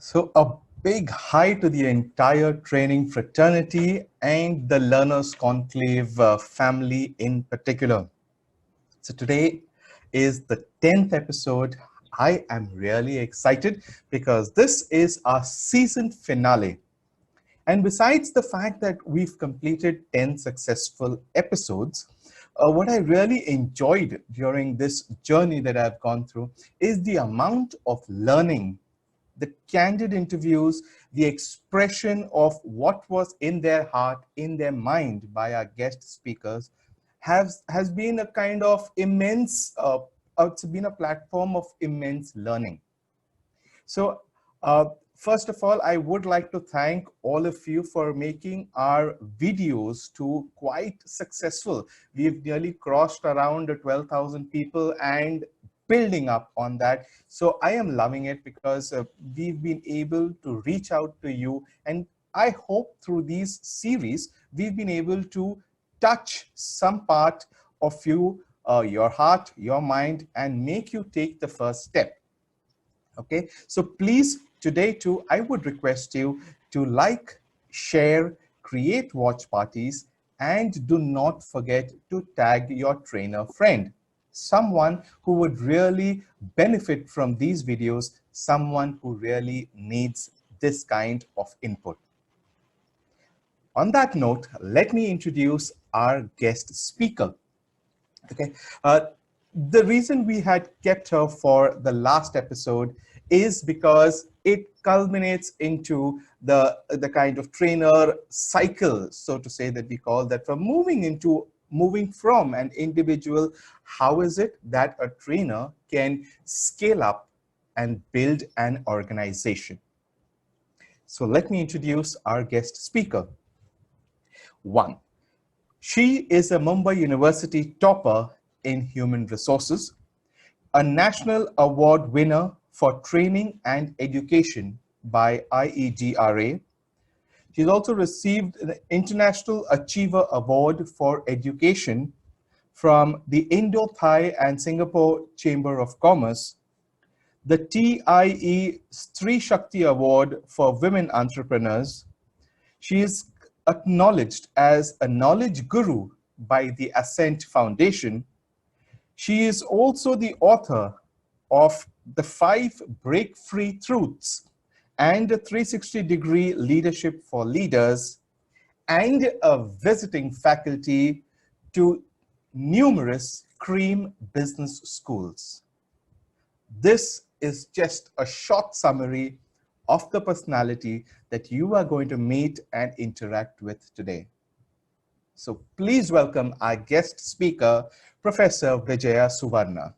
So a big hi to the entire training fraternity and the Learners Conclave family in particular. So today is the 10th episode. I am really excited because this is our season finale. And besides the fact that we've completed 10 successful episodes, what I really enjoyed during this journey that I've gone through is the amount of learning, the candid interviews, the expression of what was in their heart, in their mind by our guest speakers has been a kind of immense, it's been a platform of immense learning. So, first of all, I would like to thank all of you for making our videos to quite successful. We've nearly crossed around 12,000 people and building up on that. So I am loving it because we've been able to reach out to you. And I hope through these series, we've been able to touch some part of you, your heart, your mind, and make you take the first step. Okay, so please today too, I would request you to like, share, create watch parties, and do not forget to tag your trainer friend, someone who would really benefit from these videos, someone who really needs this kind of input. On that note, let me introduce our guest speaker. Okay. The reason we had kept her for the last episode is because it culminates into the kind of trainer cycle, so to say, that we call that from moving from an individual. How is it that a trainer can scale up and build an organization? So let me introduce our guest speaker. One, she is a Mumbai University topper in human resources, a national award winner for training and education by IEDRA. She's also received the International Achiever Award for Education from the Indo-Thai and Singapore Chamber of Commerce, the TIE Stree Shakti Award for Women Entrepreneurs. She is acknowledged as a knowledge guru by the Ascent Foundation. She is also the author of The 5 Break Free Truths and a 360-degree Leadership for Leaders, and a visiting faculty to numerous cream business schools. This is just a short summary of the personality that you are going to meet and interact with today. So please welcome our guest speaker, Professor Vijaya Suvarna.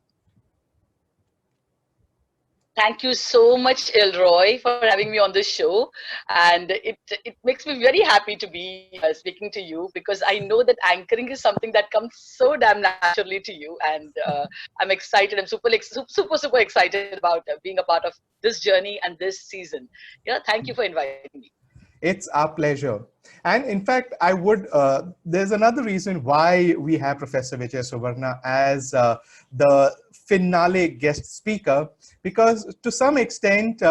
Thank you so much, Elroy, for having me on the show. And it makes me very happy to be speaking to you, because I know that anchoring is something that comes so damn naturally to you. And I'm excited. I'm super excited about being a part of this journey and this season. Yeah, thank you for inviting me. It's our pleasure. And in fact, there's another reason why we have Professor Vijay Suvarna as the finale guest speaker, because to some extent,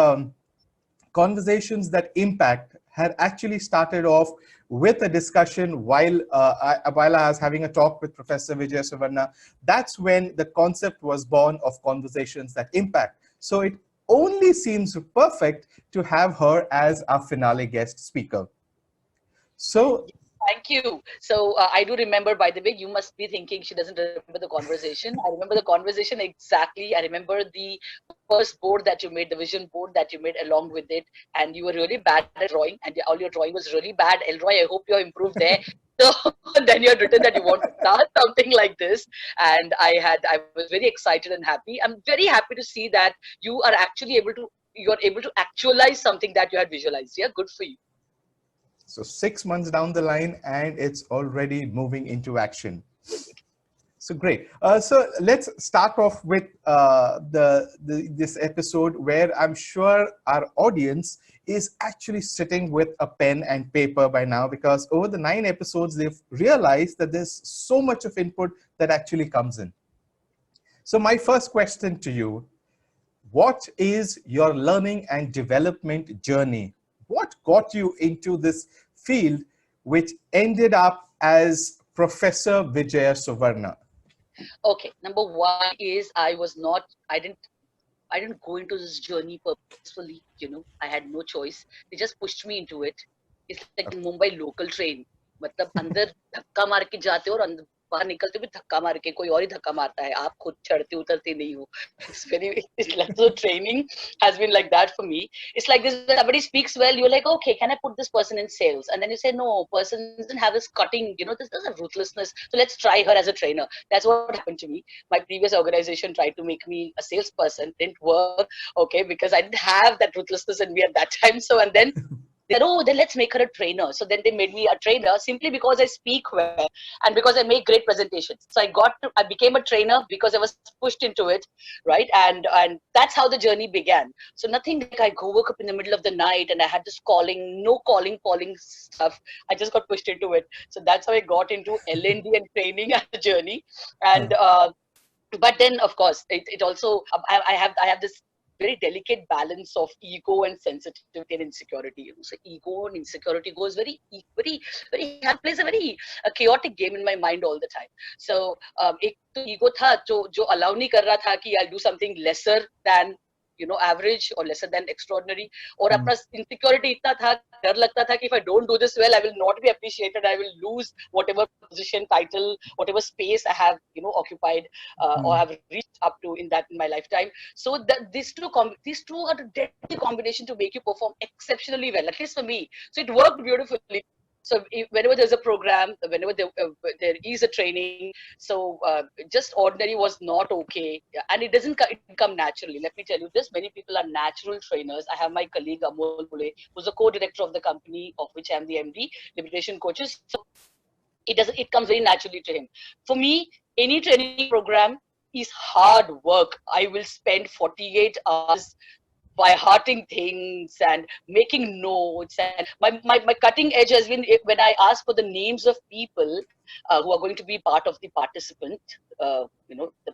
Conversations That Impact had actually started off with a discussion while I was having a talk with Professor Vijay Suvarna. That's when the concept was born of Conversations That Impact. So it only seems perfect to have her as our finale guest speaker. So Thank you. So I do remember, by the way, you must be thinking she doesn't remember the conversation. I remember the conversation exactly. I remember the first board that you made, the vision board that you made along with it. And you were really bad at drawing, and all your drawing was really bad. Elroy, I hope you improved there. So then you had written that you want to start something like this. And I was very excited and happy. I'm very happy to see that you're able to actualize something that you had visualized. Yeah, good for you. So 6 months down the line, and it's already moving into action. So great. So let's start off with this episode, where I'm sure our audience is actually sitting with a pen and paper by now, because over the 9 episodes, they've realized that there's so much of input that actually comes in. So my first question to you: what is your learning and development journey? What got you into this field, which ended up as Professor Vijaya Suvarna? Okay, number one is I didn't go into this journey purposefully, I had no choice. They just pushed me into it. It's like the Mumbai local train. मतलब अंदर धक्का मार के जाते हो और अंदर बाहर निकलते भी धक्का मार के कोई और ही धक्का मारता है, आप खुद चढ़ते उतरते नहीं हो. It's very, it's like, so training has been like that for me. It's like this: when somebody speaks well, you're like, okay, can I put this person in sales? And then you say, no, person doesn't have this cutting, this is a ruthlessness, so let's try her as a trainer. That's what happened to me. My previous organization tried to make me a salesperson, didn't work. Okay, because I didn't have that ruthlessness in me at that time. So, and then they said, oh, then let's make her a trainer. So then they made me a trainer simply because I speak well and because I make great presentations. So I became a trainer because I was pushed into it, right? And that's how the journey began. So nothing like I woke up in the middle of the night and I had this no calling stuff. I just got pushed into it. So that's how I got into L&D and training as a journey. And but then of course it also I have this very delicate balance of ego and sensitivity and insecurity. So ego and insecurity goes very plays a very chaotic game in my mind all the time. So एक तो ego था जो allow नहीं कर रहा था कि I'll do something lesser than average or lesser than extraordinary. और अपना insecurity इतना था, डर लगता था कि if I don't do this well, I will not be appreciated. I will lose whatever position, title, whatever space I have, occupied or have reached up to in my lifetime. So these two are the deadly combination to make you perform exceptionally well, at least for me. So it worked beautifully. So whenever there's a program, whenever there is a training, so just ordinary was not okay, and it doesn't come naturally. Let me tell you this: many people are natural trainers. I have my colleague Amol Pule, who's a co-director of the company of which I'm the MD, Liberation Coaches. So it comes very naturally to him. For me, any training program is hard work. I will spend 48 hours by hearting things and making notes, and my cutting edge has been when I ask for the names of people who are going to be part of the participant, the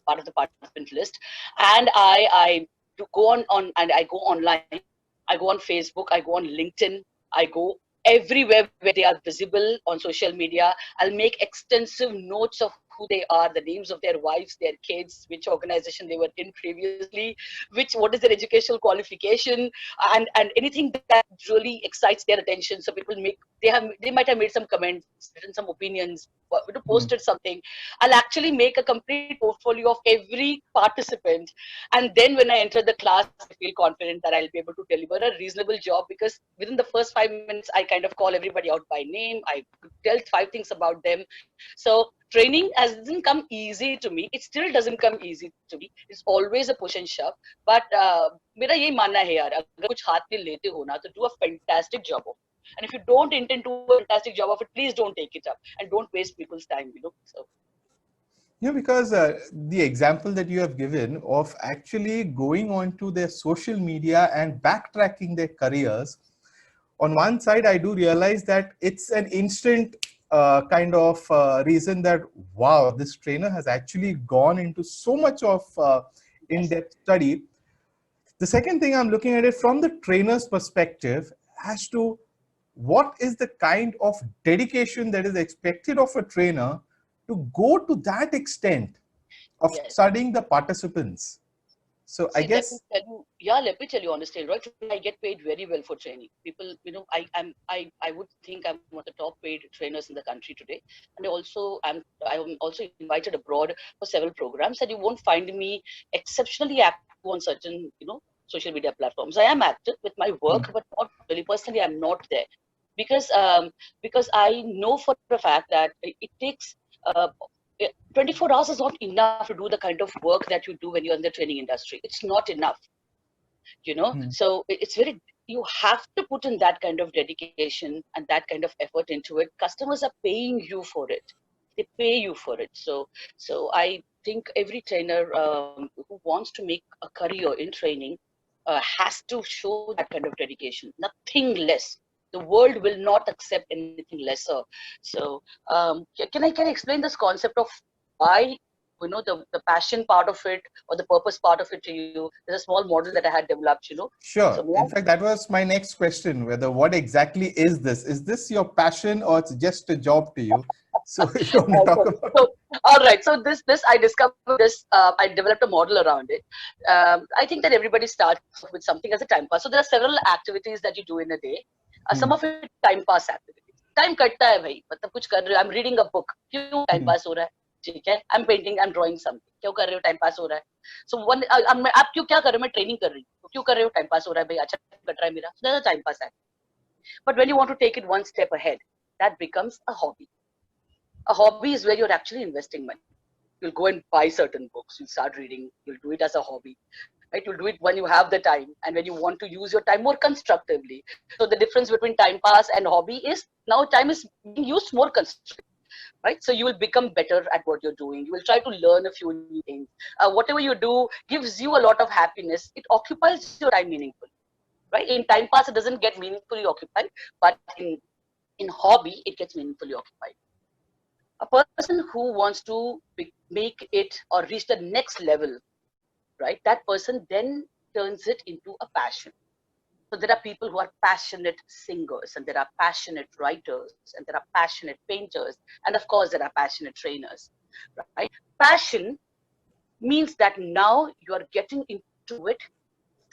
part of the participant list, and I go on and I go online, I go on Facebook, I go on LinkedIn, I go everywhere where they are visible on social media. I'll make extensive notes of who they are, the names of their wives, their kids, which organization they were in previously, what is their educational qualification, and anything that really excites their attention. So people they might have made some comments, written some opinions, posted something. I'll actually make a complete portfolio of every participant, and then when I enter the class, I feel confident that I'll be able to deliver a reasonable job, because within the first 5 minutes, I kind of call everybody out by name. I tell 5 things about them. So training doesn't come easy to me. It still doesn't come easy to me. It's always a push and shove. But मेरा यही मानना है यार, अगर कुछ हाथ में लेते हो ना, तो do a fantastic job of it. And if you don't intend to do a fantastic job of it, please don't take it up and don't waste people's time. So. Yeah, because the example that you have given of actually going on to their social media and backtracking their careers, on one side, I do realize that it's an instant kind of reason that, wow, this trainer has actually gone into so much of in-depth study. The second thing, I'm looking at it from the trainer's perspective as to what is the kind of dedication that is expected of a trainer to go to that extent of studying the participants. So See, I guess, let me tell you honestly, right? I get paid very well for training. People, I would think I'm one of the top paid trainers in the country today. And I'm also invited abroad for several programs, and you won't find me exceptionally active on certain, social media platforms. I am active with my work, but not really personally. I'm not there because I know for a fact that it takes 24 hours is not enough to do the kind of work that you do when you're in the training industry. It's not enough, So it's you have to put in that kind of dedication and that kind of effort into it. Customers are paying you for it. They pay you for it. So I think every trainer who wants to make a career in training has to show that kind of dedication, nothing less. The world will not accept anything lesser. So can I explain this concept of why the passion part of it or the purpose part of it to you. There's a small model that I had developed, Sure. So In fact, that was my next question, whether what exactly is this? Is this your passion or it's just a job to you? So if you want to talk about so all right. So this I discovered this. I developed a model around it. I think that everybody starts off with something as a time pass. So there are several activities that you do in a day. Some of it time pass activities. Time कटता है भाई. मतलब कुछ कर रहे हो. I'm reading a book. क्यों time pass हो रहा है? ठीक है. I'm painting. I'm drawing something. क्यों कर रहे हो? Time pass हो रहा है. So one आप क्यों क्या कर रहे हो? मैं training कर रही हूँ. क्यों कर रहे हो? Time pass हो रहा है भाई. अच्छा कट रहा है मेरा. So that's a time pass activity. But when you want to take it one step ahead, that becomes a hobby. A hobby is where you're actually investing money. You'll go and buy certain books. You'll start reading. You'll do it as a hobby. Right? You'll do it when you have the time and when you want to use your time more constructively. So the difference between time pass and hobby is now time is being used more constructively. Right? So you will become better at what you're doing. You will try to learn a few new things. Whatever you do gives you a lot of happiness. It occupies your time meaningfully. Right? In time pass, it doesn't get meaningfully occupied, but in hobby, it gets meaningfully occupied. A person who wants to make it or reach the next level, right? That person then turns it into a passion. So there are people who are passionate singers, and there are passionate writers, and there are passionate painters, and of course there are passionate trainers, right? Passion means that now you are getting into it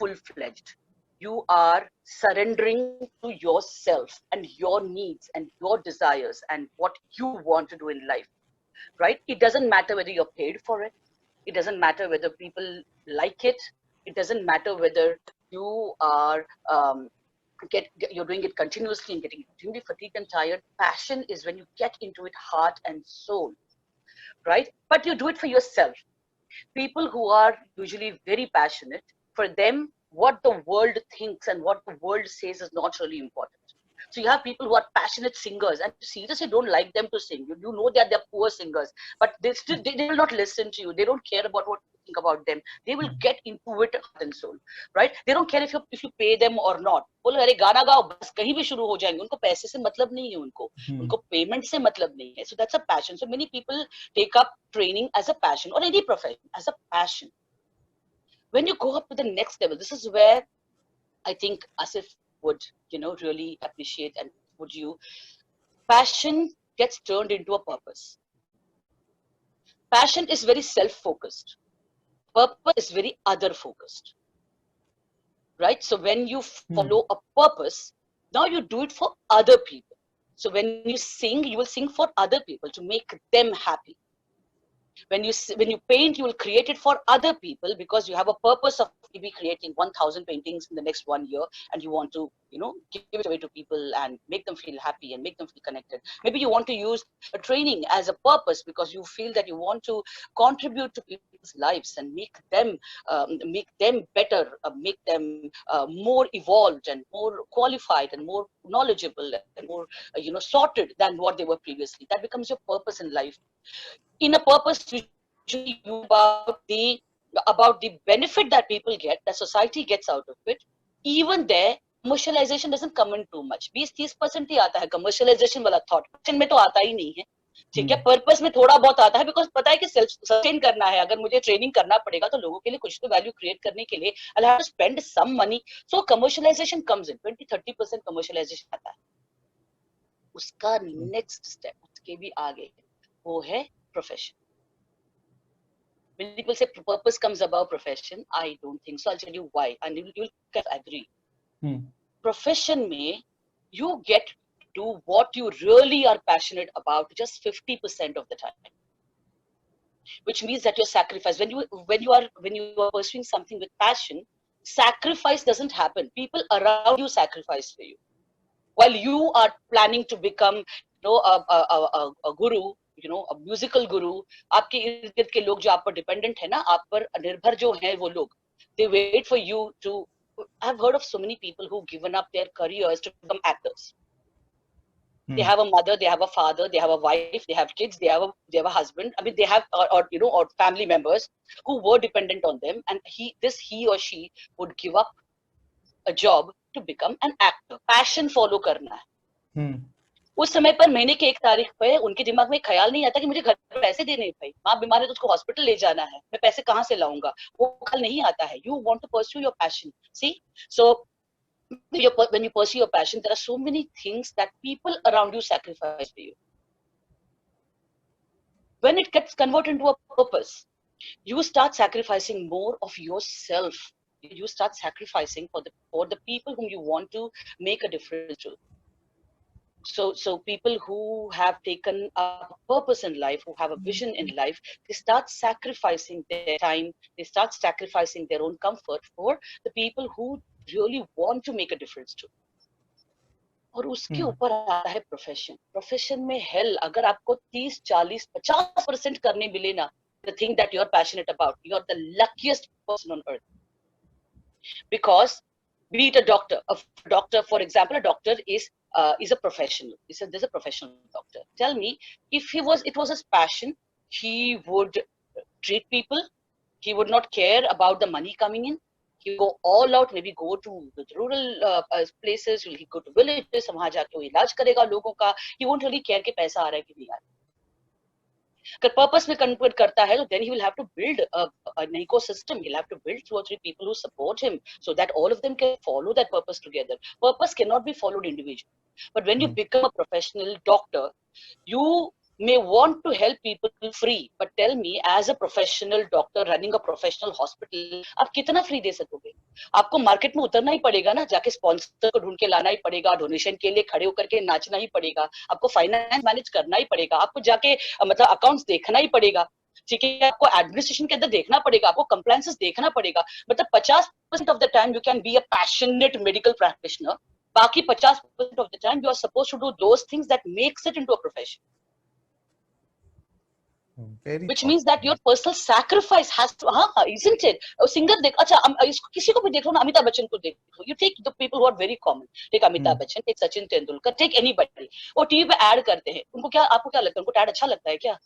full-fledged. You are surrendering to yourself and your needs and your desires and what you want to do in life, right? It doesn't matter whether you're paid for it. It doesn't matter whether people like it. It doesn't matter whether you are you're doing it continuously and getting extremely fatigued and tired. Passion is when you get into it heart and soul, right? But you do it for yourself. People who are usually very passionate, for them, what the world thinks and what the world says is not really important. So you have people who are passionate singers and seriously don't like them to sing. You know that they're poor singers, but they will not listen to you. They don't care about what you think about them. They will get into it heart and soul, right? They don't care if you pay them or not. बोलो अरे गाना गाओ बस कहीं भी शुरू हो जाएंगे उनको पैसे से मतलब नहीं है उनको पेमेंट से मतलब नहीं है. So that's a passion. So many people take up training as a passion or any profession as a passion. When you go up to the next level, this is where I think Asif would, really appreciate and would you. Passion gets turned into a purpose. Passion is very self-focused. Purpose is very other-focused. Right? So when you follow a purpose, now you do it for other people. So when you sing, you will sing for other people to make them happy. When you paint, you will create it for other people because you have a purpose of maybe creating 1,000 paintings in the next 1 year, and you want to, give it away to people and make them feel happy and make them feel connected. Maybe you want to use a training as a purpose because you feel that you want to contribute to people's lives and make them better, make them more evolved and more qualified and more knowledgeable and more, sorted than what they were previously. That becomes your purpose in life. In a purpose usually about the benefit that people get, that society gets out of it. Even there, commercialization doesn't come in too much. 20-30% ही आता है commercialization वाला thought. Passion में तो आता ही नहीं है. ठीक है, पर्पस में थोड़ा बहुत आता है बिकॉज पता है कि सेल्फ सस्टेन करना है. अगर मुझे ट्रेनिंग करना पड़ेगा तो लोगों के लिए कुछ तो वैल्यू क्रिएट करने के लिए I have to spend some money. So commercialisation comes in. 20-30% commercialisation आता है. उसका नेक्स्ट स्टेप उसके भी आगे वो है profession. When people say purpose comes above profession, I don't think so. I'll tell you why, and you'll agree. Profession may you get to do what you really are passionate about just 50% of the time, which means that your sacrifice when you are pursuing something with passion, sacrifice doesn't happen. People around you sacrifice for you while you are planning to become, a guru. A musical guru, आपके इर्द गिर्द के लोग जो आप पर dependent है ना, आप पर निर्भर जो हैं वो लोग, they wait for you to. I've heard of so many people who've given up their careers to become actors. They have a mother, they have a father, they have a wife, they have kids, they have a husband. I mean, they have or family members who were dependent on them, and he or she would give up a job to become an actor. Passion follow करना है. उस समय पर महीने की 1 तारीख पे उनके दिमाग में ख्याल नहीं आता कि मुझे घर पे पैसे देने हैं भाई, माँ बीमार है तो उसको हॉस्पिटल ले जाना है, मैं पैसे कहाँ से लाऊंगा, वो ख्याल नहीं आता है. You want to pursue your passion. See, so when you pursue your passion, there are so many things that people around you sacrifice for you. When it gets converted into a purpose, you start sacrificing more of yourself. You start sacrificing for the people whom you want to make a difference to. So people who have taken a purpose in life, who have a vision in life, they start sacrificing their time, they start sacrificing their own comfort for the people who really want to make a difference to. और उसके ऊपर आता है profession. Profession में hello, अगर आपको 30, 40, 50% करने मिले ना, the thing that you're passionate about, you're the luckiest person on earth. Because be it a doctor, for example, a doctor is a professional. There's a professional doctor. Tell me, if it was his passion, he would treat people. He would not care about the money coming in. He go all out, maybe go to the rural places, he'll go to villages, वहां जाके वो इलाज करेगा लोगों का. He won't really care कि पैसा आ रहा है कि नहीं आ रहा है. अगर पर्पस में कन्वर्ट करता है, तो then he will have to build an ecosystem. He'll have to build 2 or 3 people who support him, so that all of them can follow that purpose together. Purpose cannot be followed individually. But when you become a professional doctor, you may want to help people free, but tell me, as a professional doctor running a professional hospital, आप कितना free दे सकोगे? आपको market में उतरना ही पड़ेगा ना, जाके sponsor को ढूंढ के लाना ही पड़ेगा, डोनेशन के लिए खड़े होकर के नाचना ही पड़ेगा, आपको फाइनेंस मैनेज करना ही पड़ेगा, आपको जाके मतलब अकाउंट्स देखना ही पड़ेगा, ठीक है, आपको एडमिनिस्ट्रेशन के अंदर देखना पड़ेगा, आपको कंप्लायंसेस देखना पड़ेगा. मतलब 50% of the time you can be a passionate medical practitioner. बाकी 50% of the time you are supposed to do those things that makes it into a profession. Very Which thoughtful. means that your personal sacrifice has to, isn't it? Singer देख, अच्छा इसको किसी को भी देख लो ना, अमिताभ बच्चन को देख लो. You take the people who are very common. Take Amitabh Bachchan, take Sachin Tendulkar, take anybody. वो टीवी पे ऐड करते हैं. उनको क्या, आपको क्या लगता है, उनको ऐड अच्छा लगता है क्या?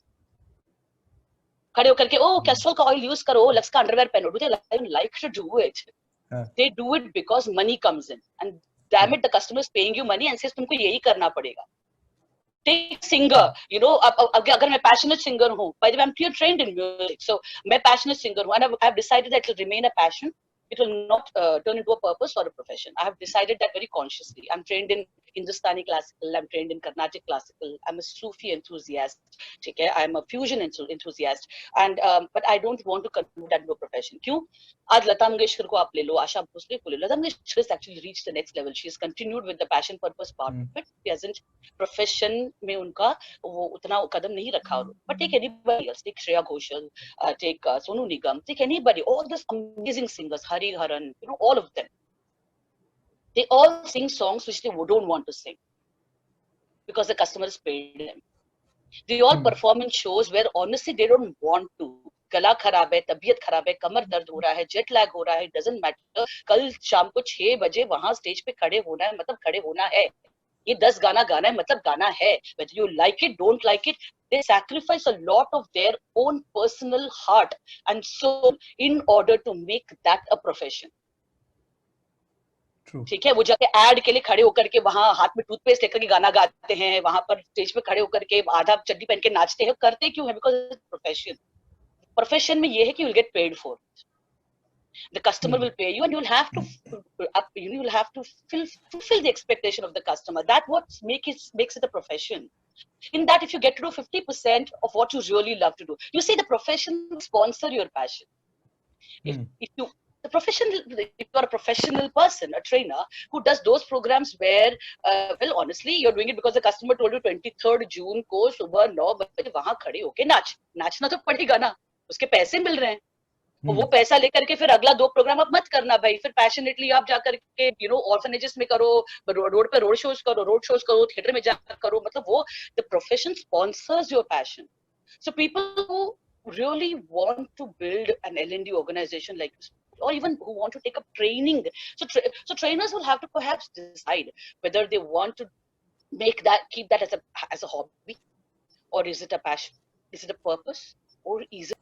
खड़े होकर के, ओ कैस्ट्रोल का ऑयल यूज करो, लक्स का अंडरवेयर पहनो. Do they like to do it? They do it because money comes in, and damn it, the customer is paying you money and says तुमको यही करना पड़ेगा. Take singer, you know, अगर मैं passionate singer हूँ, by the way, I'm trained in music, so मैं passionate singer हूँ, and I've decided that it will remain a passion. It will not turn into a purpose or a profession. I have decided that very consciously. I'm trained in Hindustani classical, I'm trained in Carnatic classical, I'm a Sufi enthusiast, okay? I'm a fusion enthusiast, and but I don't want to convert that into a profession. क्यों? आज लता मंगेशकर को आप ले लो, आशा भोसले को ले लो. Lata Mangeshkar has actually reached the next level. She has continued with the passion purpose part of it. She hasn't profession में उनका वो उतना कदम नहीं रखा. But take anybody else, take Shreya Ghoshal, take Sonu Nigam, take anybody, all these amazing singers, Hari Haran, you know, all of them. They all sing songs which they don't want to sing because the customer is paid them. They all perform in shows where honestly they don't want to. गला खराब है, तबीयत खराब है, कमर दर्द हो रहा है, जेट लैग हो रहा है, डजंट मैटर. कल शाम को 6 बजे वहां स्टेज पे खड़े होना है, मतलब खड़े होना है. ये 10 गाना गाना है, मतलब गाना है. Whether you like it, don't like it, they sacrifice a lot of their own personal heart and soul in order to make that a profession. ठीक है, वो जाके एड के लिए खड़े होकर के वहां हाथ में टूथपेस्ट लेकर के गाना गाते हैं, वहां पर स्टेज पे खड़े होकर के आधा चड्डी पहन के नाचते हैं. करते क्यों है? Because profession. प्रोफेशन में ये है कि you will get paid for. The customer will pay you, and you'll have to fulfill the expectation of the customer. That what makes it a profession. In that, if you get to do 50% of what you really love to do, you see, the profession will sponsor your passion. If you are a professional person, a trainer who does those programs where, well, honestly, you're doing it because the customer told you 23rd June को सुबह 9 बजे वहां खड़े होके नाचना तो पड़ेगा ना, उसके पैसे मिल रहे हैं. वो पैसा लेकर के फिर अगला 2 प्रोग्राम आप मत करना भाई. फिर पैशनेटली आप जाकर के ऑर्फनेजेस में करो, रोड पे रोड शोज करो, थिएटर में जाकर करो. मतलब वो the profession sponsors your passion. So people who really want to build an L&D organization like this, or even who want to take up training, so trainers will have to perhaps decide whether they want to keep that as a hobby, or is it a passion, is it a purpose, or is it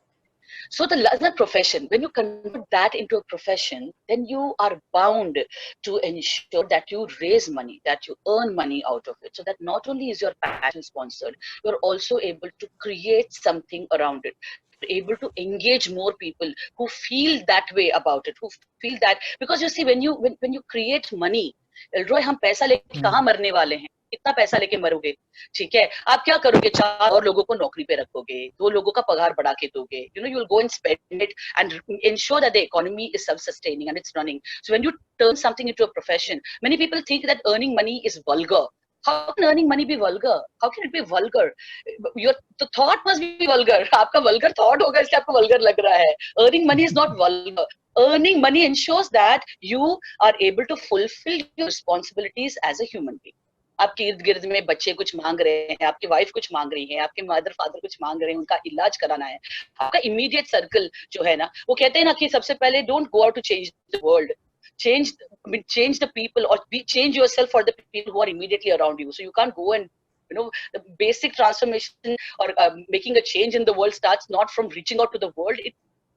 So the profession, when you convert that into a profession, then you are bound to ensure that you raise money, that you earn money out of it. So that not only is your passion sponsored, you're also able to create something around it. You're able to engage more people who feel that way about it, who feel that, because you see, when you create money, रोय हम पैसा लेके कहाँ मरने वाले हैं, कितना पैसा लेके मरोगे, ठीक है, आप क्या करोगे, 4 और लोगों को नौकरी पे रखोगे, 2 लोगों का पगार बढ़ा के दोगे, you will go and spend it and ensure that the economy is self-sustaining and it's running. So when you turn something into a profession, many people think that earning money is vulgar. How can earning money be vulgar? How can it be vulgar? The thought must be vulgar. आपका vulgar thought होगा इसलिए आपको vulgar लग रहा है. Earning money is not vulgar. Earning money ensures that you are able to fulfill your responsibilities as a human being. आपके इर्द गिर्द में बच्चे कुछ मांग रहे हैं, आपकी वाइफ कुछ मांग रही है, आपके मदर फादर कुछ मांग रहे हैं, उनका इलाज कराना है, आपका इमीडिएट सर्कल जो है ना, वो कहते हैं ना कि सबसे पहले don't go out to change the world, change the people, or change yourself for the people who are immediately around you. So you can't go and the basic transformation or making a change in the world starts not from reaching out to the world, it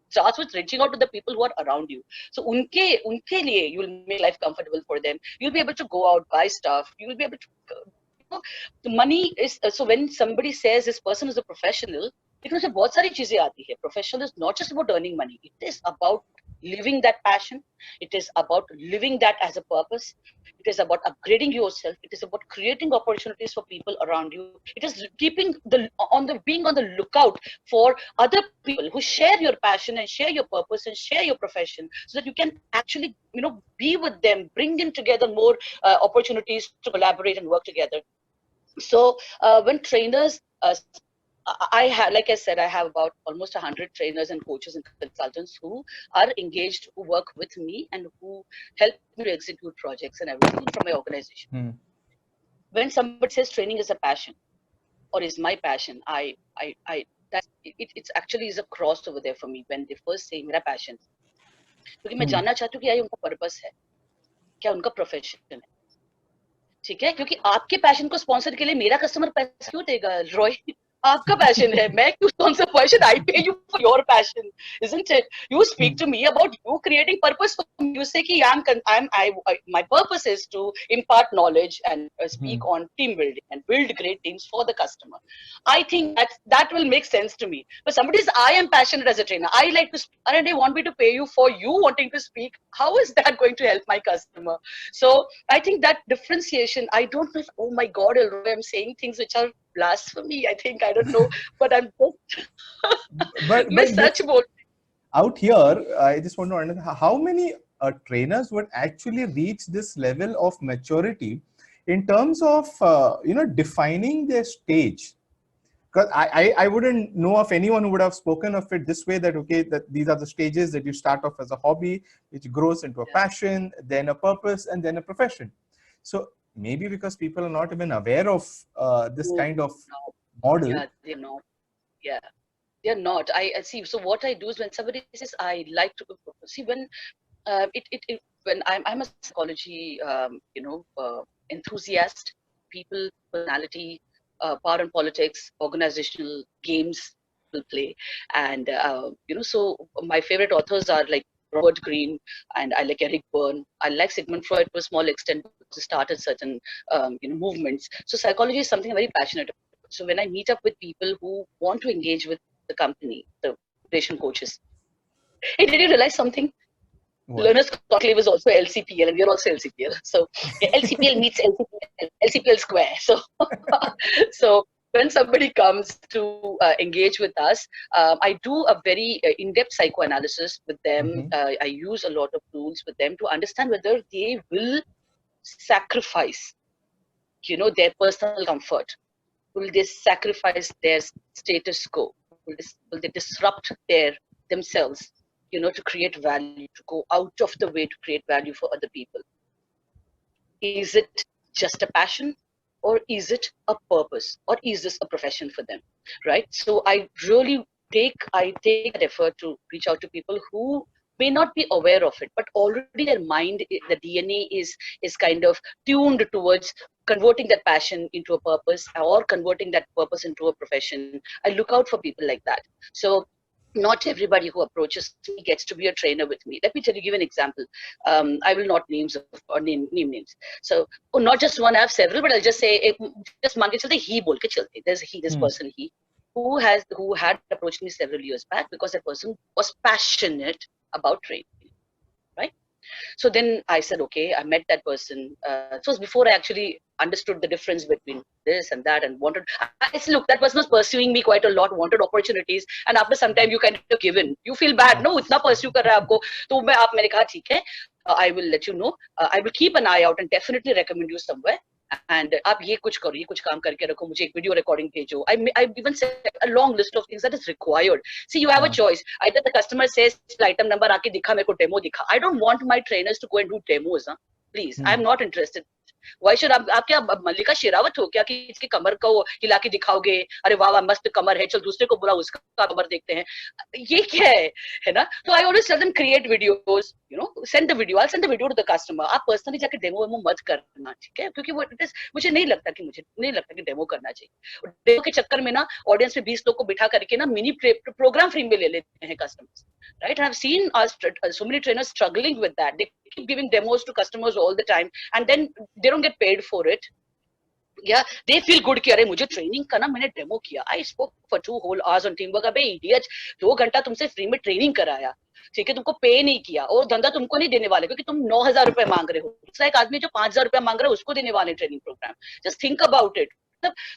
starts with reaching out to the people who are around you. So unke liye you will make life comfortable for them. You'll be able to go out, buy stuff. You will be able to the money is so when somebody says this person is a professional, because से बहुत सारी चीजें आती है. Professional is not just about earning money. It is about living that passion. It is about living that as a purpose. It is about upgrading yourself. It is about creating opportunities for people around you. It is keeping being on the lookout for other people who share your passion and share your purpose and share your profession, so that you can actually be with them, bring in together more opportunities to collaborate and work together. So when trainers I have, like I said, I have about almost 100 trainers and coaches and consultants who are engaged, who work with me and who help me to execute projects and everything from my organization. When somebody says training is a passion or is my passion, it's actually is a crossover there for me when they first say मेरा passion, क्योंकि मैं जानना चाहती हूँ कि उनका purpose है, क्या उनका प्रोफेशन है, ठीक है, क्योंकि आपके पैशन को स्पॉन्सर के लिए मेरा कस्टमर पैसा क्यों देगा, रॉय? आपका पैशन है, मैं क्यों sponsor? Why should I pay you for your passion? Isn't it? You speak to me about you creating purpose for me. You say कि my purpose is to impart knowledge and speak on team building and build great teams for the customer. I think that will make sense to me. But somebody says I am passionate as a trainer, I like to speak, and they want me to pay you for you wanting to speak. How is that going to help my customer? So I think that differentiation, I don't know if, oh my God, I'm saying things which are blasphemy, I think, I don't know, but I'm just but such out here, I just want to understand how many trainers would actually reach this level of maturity in terms of defining their stage. Because I wouldn't know of anyone who would have spoken of it this way, that okay, that these are the stages, that you start off as a hobby, which grows into a passion, then a purpose, and then a profession. So maybe because people are not even aware of this kind of model. Yeah, they're not. Yeah, they're not. I see. So what I do is when somebody says I like to see, when when I'm a psychology enthusiast, people, personality, power and politics, organizational games will play, and so my favorite authors are like Robert Greene, and I like Eric Berne. I like Sigmund Freud to a small extent to started certain movements. So psychology is something I'm very passionate about. So when I meet up with people who want to engage with the company, the patient coaches, hey, did you realize something? What? Learners Conclave is also LCPL, and we are also LCPL. So LCPL meets LCPL square. So when somebody comes to engage with us, I do a very in-depth psychoanalysis with them. I use a lot of tools with them to understand whether they will sacrifice, their personal comfort. Will they sacrifice their status quo? Will they disrupt themselves, to create value, to go out of the way to create value for other people? Is it just a passion, or is it a purpose, or is this a profession for them, right? So I really take that effort to reach out to people who may not be aware of it, but already their mind, the DNA is kind of tuned towards converting that passion into a purpose, or converting that purpose into a profession. I look out for people like that. So not everybody who approaches me gets to be a trainer with me. Let me tell you, give an example. I will not name names. So, oh, not just one, I have several, but I'll just say, just मान के चलते he बोल के चलते. There's this person who had approached me several years back because that person was passionate about training, right? So then I said, okay, I met that person. So it was before I actually understood the difference between this and that and wanted. I said, look, that person was pursuing me quite a lot, wanted opportunities. And after some time, you kind of give in. You feel bad, no, itna pursue kar raha hai aapko. तो मैंने कहा ठीक है, I will let you know. I will keep an eye out and definitely recommend you somewhere. And आप ये कुछ करो, ये कुछ काम करके रखो, मुझे एक वीडियो रिकॉर्डिंग भेजो. I even said a long list of things that is required. See, you have a choice. Either the customer says item number आके दिखा, मेरे को demo दिखा. I don't want my trainers to go and do demos. Please, I'm not interested. Why should आप क्या मल्लिका शेरावत हो क्या कि इसकी कमर को हिला के दिखाओगे, अरे वाह वाह मस्त कमर है, चल दूसरे को बुला उसका कमर देखते हैं, ये क्या है ना? तो I always tell them create videos, you know, send the video, I'll send the video to the customer. आप पर्सनली जाके डेमो मत करना, ठीक है? क्योंकि वो मुझे नहीं लगता कि डेमो करना चाहिए. डेमो के चक्कर में ना ऑडियंस में 20 लोग को बिठा करके ना मिनी प्रोग्राम फ्री में ले लेते हैं customers, right? And I've seen so many trainers struggling with that. They keep giving demos to customers all the time and then they don't get paid for it. Yeah, they feel good कि अरे मुझे training का ना मैंने demo किया. I spoke for 2 whole hours on Teamwork. अबे idiot, 2 घंटा तुमसे फ्री में ट्रेनिंग कराया, ठीक है, तुमको पे नहीं किया और धंधा तुमको नहीं देने वाले क्योंकि तुम 9,000 रुपए मांग रहे हो. दूसरा एक आदमी जो 5,000 रुपया मांग रहा है उसको देने वाले training program. Just think about it.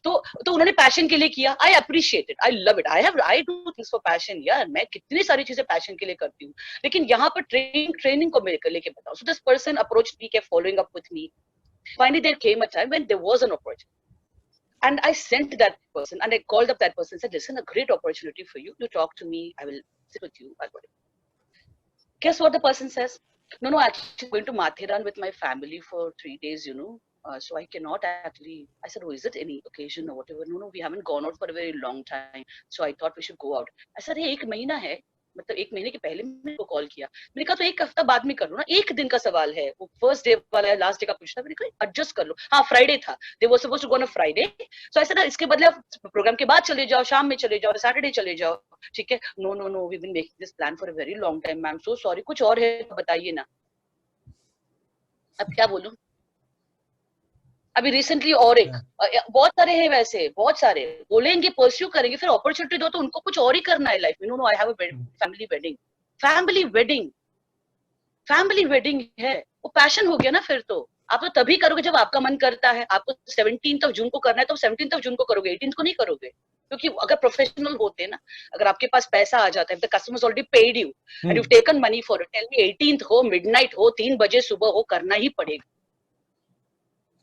तो उन्होंने पैशन के लिए किया. I appreciate it, I love it. I do things for passion. यार मैं कितनी सारी चीजें पैशन के लिए करती हूँ, लेकिन यहाँ पर ट्रेनिंग को लेके बताओ. So this person approach me, kept following up with me. Finally there came a time when there was an opportunity and I sent that person and I called up that person and said, listen, a great opportunity for you, you talk to me, I will sit with you, I'll whatever. Guess what the person says? No, actually going to Mathiran with my family for 3 days, you know. So I cannot actually. I said, oh, is it any occasion or whatever? No, we haven't gone out for a very long time. So I thought we should go out. I said, hey, 1 महीना है, मतलब 1 महीने के पहले मैंने को call किया. मैंने कहा तो 1 हफ्ता बाद में कर लो ना, 1 दिन का सवाल है. वो फर्स्ट डे वाला है, लास्ट डे का पूछना. मैंने कहा एडजस्ट कर लो. हाँ, फ्राइडे था. They were supposed to go on a Friday. So I said इसके बदले आप प्रोग्राम के बाद चले जाओ, शाम में चले जाओ, सैटरडे चले जाओ, ठीक है. No, we been making this plan for a very long time. Ma'am so sorry, कुछ और है बताइए ना. अब क्या बोलूं? अभी रिसेंटली और एक बहुत सारे हैं, वैसे बहुत सारे बोलेंगे, परस्यू करेंगे, फिर अपॉर्चुनिटी दो तो उनको कुछ और ही करना है लाइफ में. No, I have a family wedding है. वो पैशन हो गया ना. फिर तो आप तो तभी करोगे जब आपका मन करता है. आपको 17 जून को करना है तो 17 जून को करोगे, 18 को नहीं करोगे. क्योंकि अगर प्रोफेशनल होते ना, अगर आपके पास पैसा आ जाता है, the customers already paid you and you taken money for it, tell me 18th हो, मिडनाइट हो, 3 बजे सुबह हो, करना ही पड़ेगा.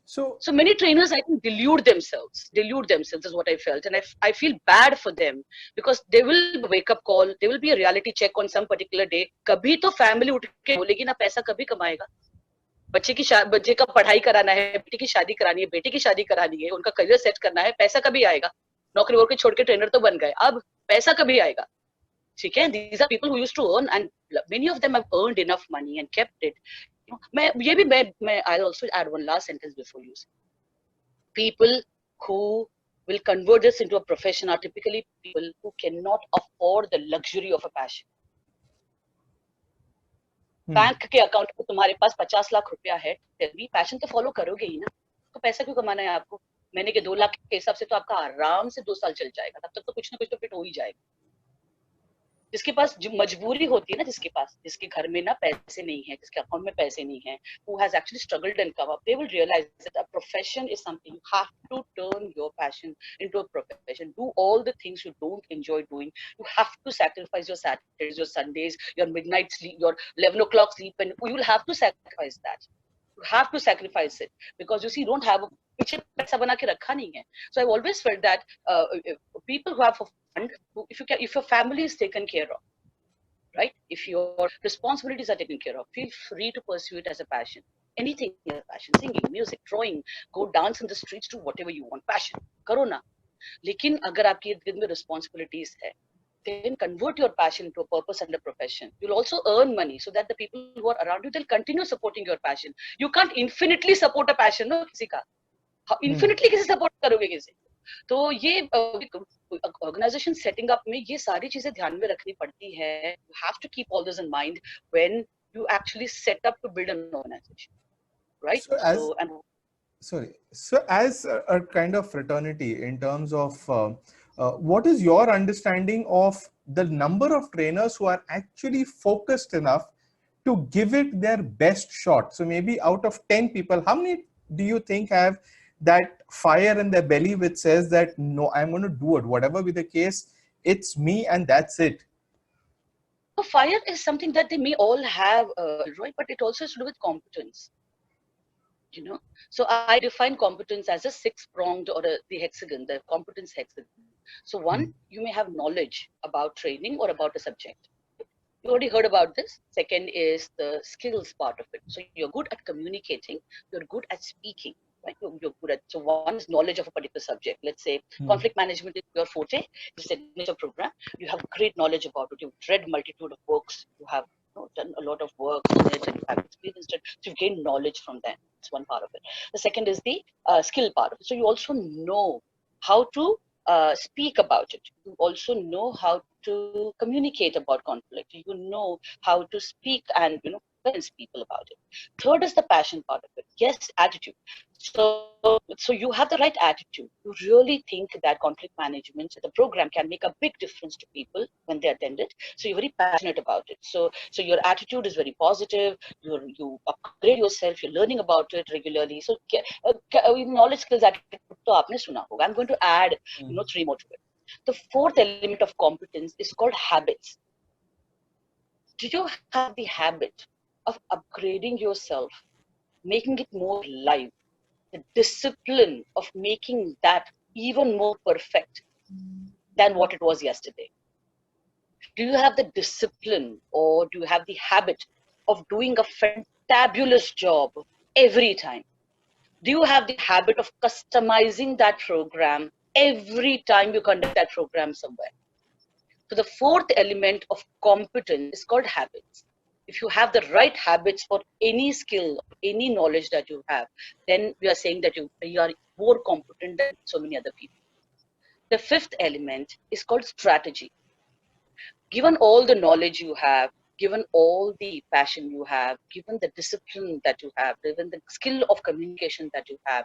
So many trainers, I think, delude themselves is what I felt. And I feel bad for them because they will wake up call, there will be a reality check on some particular day. कभी तो family उठ के बोलेगी ना, पैसा कभी कमाएगा. बच्चे का पढ़ाई कराना है, बेटी की शादी करानी है, बेटी की शादी करानी है, उनका करियर सेट करना है, पैसा कभी आएगा. नौकरी वोकरी छोड़ के ट्रेनर तो बन गए, अब पैसा कभी आएगा. ठीक है. These are people who used to earn and many of them have earned enough money and kept it. I'll also add one last sentence before you say. People who will convert this into a profession are typically people who cannot afford the luxury of a passion. Bank के account में तुम्हारे पास 50 लाख रुपया है, passion तो follow करोगे ही ना. तो पैसा क्यों कमाना है आपको? महीने के 2 लाख के हिसाब से तो आपका आराम से 2 साल चल जाएगा. तब तक तो कुछ ना कुछ तो फिट हो ही जाएगा. जिसके पास जो मजबूरी होती है ना, जिसके घर में ना पैसे नहीं है, जिसके अकाउंट में पैसे नहीं है, who has actually struggled and come up, they will realize that a profession is something you have to turn your passion into a profession. Do all the things you don't enjoy doing. You have to sacrifice your Saturdays, your Sundays, your midnight sleep, your 11 o'clock sleep, and you will have to sacrifice that. You have to sacrifice it because you see, you don't have पीछे पैसा बना के रखा नहीं है. So I've always felt that people who have a fund, if your family is taken care of, right? If your responsibilities are taken care of, feel free to pursue it as a passion. Anything is a passion. Singing, music, drawing, go dance in the streets, do whatever you want. Passion, करो ना. लेकिन अगर आपकी इर्द-गिर्द में responsibilities है, then convert your passion into a purpose and a profession. You'll also earn money so that the people who are around you, they'll continue supporting your passion. You can't infinitely support a passion, no, किसी का. Infinitely किसी support करोगे किसी? तो ये organisation setting up में ये सारी चीजें ध्यान में रखनी पड़ती है. You have to keep all this in mind when you actually set up to build an organization, right? So So, as and sorry, so as a kind of fraternity in terms of what is your understanding of the number of trainers who are actually focused enough to give it their best shot? So maybe out of 10 people, how many do you think have that fire in their belly which says that no, I'm going to do it, whatever be the case, it's me and that's it? fire is something that they may all have, right? But it also has to do with competence. You know, so I define competence as a six-pronged or the hexagon, the competence hexagon. So one, you may have knowledge about training or about a subject. You already heard about this. Second is the skills part of it. So you're good at communicating, you're good at speaking, right? You're good at, so one is knowledge of a particular subject. Let's say conflict management is your forte, your signature program. You have great knowledge about it. You've read multitude of books. You have done a lot of work on it and you have experienced it. So you've gained knowledge from that. That's one part of it. The second is the skill part of it. So you also know how to speak about it. You also know how to communicate about conflict. You know how to speak and convince people about it. Third is the passion part of it. Yes, attitude. So you have the right attitude. You really think that conflict management, the program, can make a big difference to people when they attend it. So you're very passionate about it. So your attitude is very positive. You upgrade yourself. You're learning about it regularly. So knowledge, skills, attitude. तो आपने सुना होगा. I'm going to add, three more to it. The fourth element of competence is called habits. Do you have the habit of upgrading yourself, making it more live? The discipline of making that even more perfect than what it was yesterday? Do you have the discipline or do you have the habit of doing a fantabulous job every time? Do you have the habit of customizing that program every time you conduct that program somewhere? So the fourth element of competence is called habits. If you have the right habits for any skill, any knowledge that you have, then we are saying that you are more competent than so many other people. The fifth element is called strategy. Given all the knowledge you have, given all the passion you have, given the discipline that you have, given the skill of communication that you have,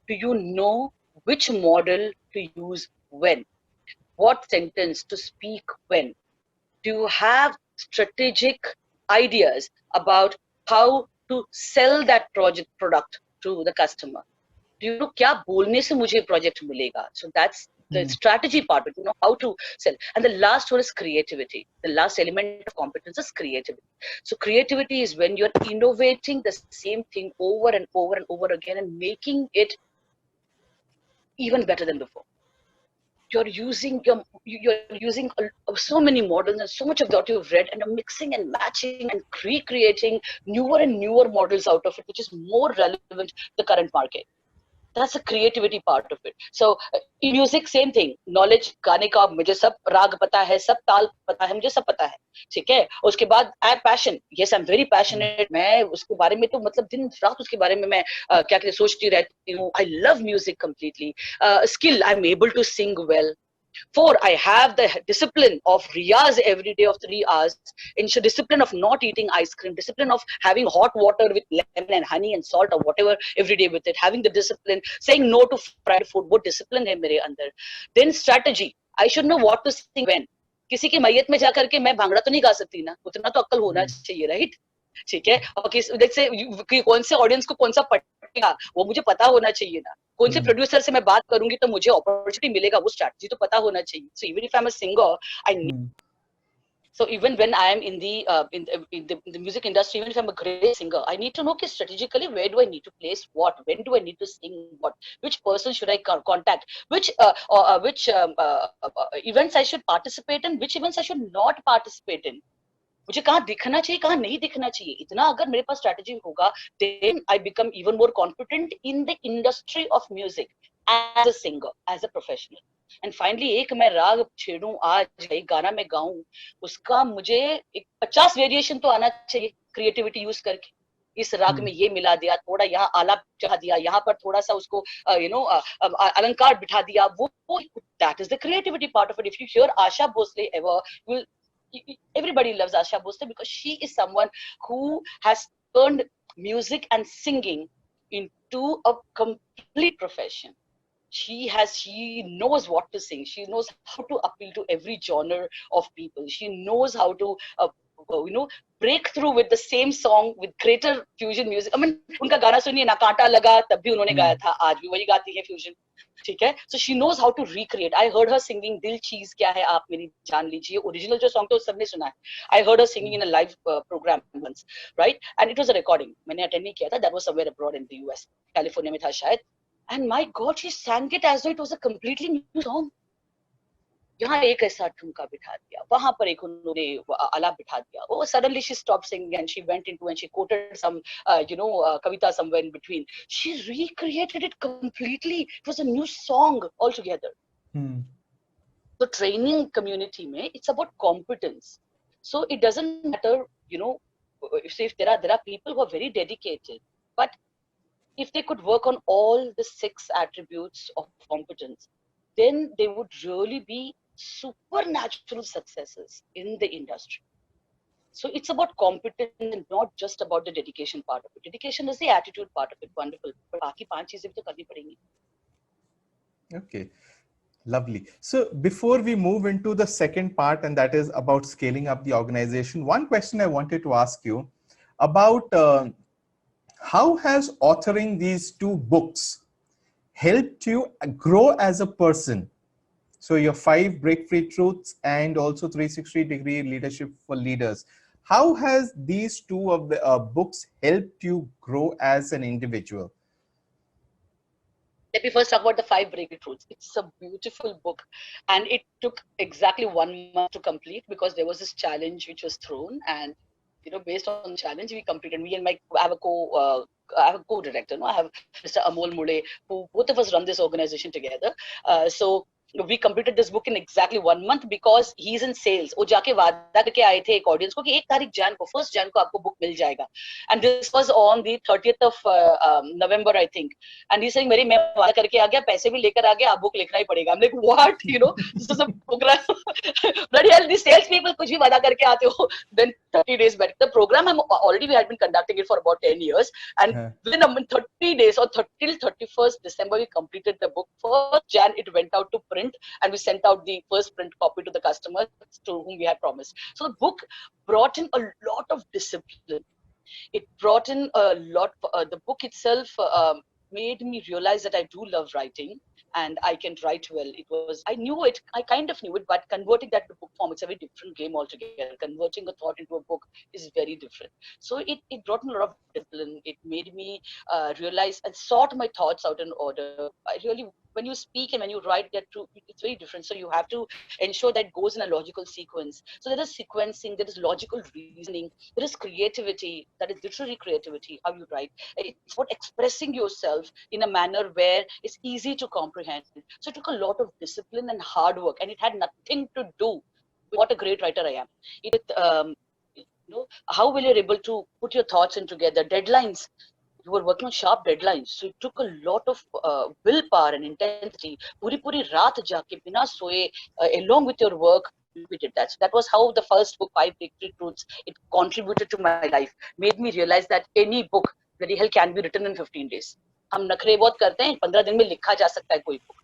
do you know which model to use when? What sentence to speak when? Do you have strategic ideas about how to sell that product to the customer? Do you know क्या बोलने से मुझे project मिलेगा? So that's the strategy part, but you know how to sell. And the last one is creativity. The last element of competence is creativity. So creativity is when you're innovating the same thing over and over and over again and making it even better than before. You're using so many models and so much of what you've read, and you're mixing and matching and recreating newer and newer models out of it, which is more relevant to the current market. That's the creativity part of it. So in music, same thing. Knowledge, गाने का मुझे सब राग पता है, सब ताल पता है, मुझे सब पता है, ठीक है. उसके बाद I passion. Yes, I'm very passionate. मैं उसके बारे में तो मतलब दिन रात उसके बारे में मैं क्या कहते सोचती रहती हूँ. I love music completely. Skill, I'm able to sing well. 4, I have the discipline of riyaz every day of 3 hours. Ensure discipline of not eating ice cream, discipline of having hot water with lemon and honey and salt or whatever every day with it. Having the discipline, saying no to fried food, वो discipline है मेरे अंदर. Then strategy, I should know what to sing when. किसी की मैयत में जाकर के मैं भांगड़ा तो नहीं गा सकती ना, उतना तो अक्ल होना चाहिए, right? ठीक है. और जैसे कौन से ऑडियंस को कौन सा पटेगा वो मुझे पता होना चाहिए ना. कौन से प्रोड्यूसर से मैं बात करूंगी तो मुझे अपॉर्चुनिटी मिलेगा, वो स्ट्रैटेजी तो पता होना चाहिए. So even if I'm a singer, I need. So even when I am in the music industry, even if I'm a great singer, I need to know strategically where do I need to place what, when do I need to sing what, which person should I contact, which events I should participate in, which events I should not participate in. मुझे कहाँ दिखना चाहिए, कहाँ नहीं दिखना चाहिए. इतना अगर मेरे पास स्ट्रैटेजी होगा, then I become even more confident in the industry of music as a singer, as a professional. And finally, एक मैं राग छेड़ूं आज, एक गाना मैं गाऊं, उसका मुझे 50 वेरिएशन तो आना चाहिए क्रिएटिविटी यूज करके. इस राग में ये मिला दिया, थोड़ा यहाँ आलाप चढ़ा दिया, यहाँ पर थोड़ा सा उसको अलंकार बिठा दिया, वो that is the creativity part of it. If you hear Asha Bhosle ever, you will, everybody loves Asha Bhosle because she is someone who has turned music and singing into a complete profession. She knows what to sing. She knows how to appeal to every genre of people. She knows how to break through with the same song with greater fusion music. I mean, उनका गाना सुनिए ना, कांटा लगा तब भी उन्होंने गाया था, आज भी वही गाती है fusion. ठीक है, so she knows how to recreate. I heard her singing दिल चीज क्या है आप मेरी जान लीजिए, original जो song था वो सबने सुना है. I heard her singing in a live program once, right? And it was a recording. मैंने attend नहीं किया था. That was somewhere abroad in the US, California में था शायद. And my God, she sang it as though it was a completely new song. यहाँ एक ऐसा ठुमका बिठा दिया, वहां पर एक उन्होंने आलाप बिठा दिया. Oh, suddenly she stopped singing and she went into and she quoted some, kavita somewhere in between. She recreated it completely. It was a new song altogether. So training community mein, it's about competence. So it doesn't matter, if there are people who are very dedicated, but if they could work on all the 6 attributes of competence, then they would really be supernatural successes in the industry. So it's about competence and not just about the dedication part of it. Dedication is the attitude part of it. Wonderful. But बाकी 5 चीजें भी तो करनी पड़ेंगी. Okay. Lovely. So before we move into the second part, and that is about scaling up the organization, one question I wanted to ask you about how has authoring these 2 books helped you grow as a person? So your 5 break-free truths and also 360-degree leadership for leaders. How has these 2 of the books helped you grow as an individual? Let me first talk about the 5 break truths. It's a beautiful book, and it took exactly 1 month to complete because there was this challenge which was thrown, and based on the challenge we completed. Me and I have a co-director. No, I have Mr. Amol Mule, who both of us run this organization together. So we completed this book in exactly 1 month because he's in sales. वो जाके वादा करके आए थे एक audience को कि 1 तारीख जैन को, 1st जैन को आपको बुक मिल जाएगा. And this was on the 30th of November, I think. And he's saying, मेरी मैं वादा करके आ गया, पैसे भी लेकर आ गया, आप बुक लिखना ही पड़ेगा. I'm like, what? This is a program. Bloody hell, these sales people कुछ भी वादा करके आते हो. Then 30 days back. The program we had been conducting it for about 10 years. And within 30 days or till 31st December, we completed the book. 1st Jan, it went out to print. And we sent out the first print copy to the customers to whom we had promised. So the book brought in a lot of discipline. It brought in a lot. The book itself made me realize that I do love writing and I can write well. I knew it, I kind of knew it, but converting that to book form, it's a very different game altogether. Converting a thought into a book is very different. So it brought me a lot of discipline. It made me realize and sort my thoughts out in order. When you speak and when you write, it's very different. So you have to ensure that it goes in a logical sequence. So there is sequencing, there is logical reasoning, there is creativity, that is literary creativity, how you write. It's about expressing yourself in a manner where it's easy to comprehend. So it took a lot of discipline and hard work, and it had nothing to do with what a great writer I am. How will you be able to put your thoughts in together? Deadlines. You were working on sharp deadlines, so it took a lot of willpower and intensity. Puri raat jaake bina soye, along with your work, we did that. So that was how the first book, 5 Breakthrough Truths, it contributed to my life, made me realize that any book, very hell, can be written in 15 days. हम नखरे बहुत करते हैं, 15 दिन में लिखा जा सकता है कोई बुक.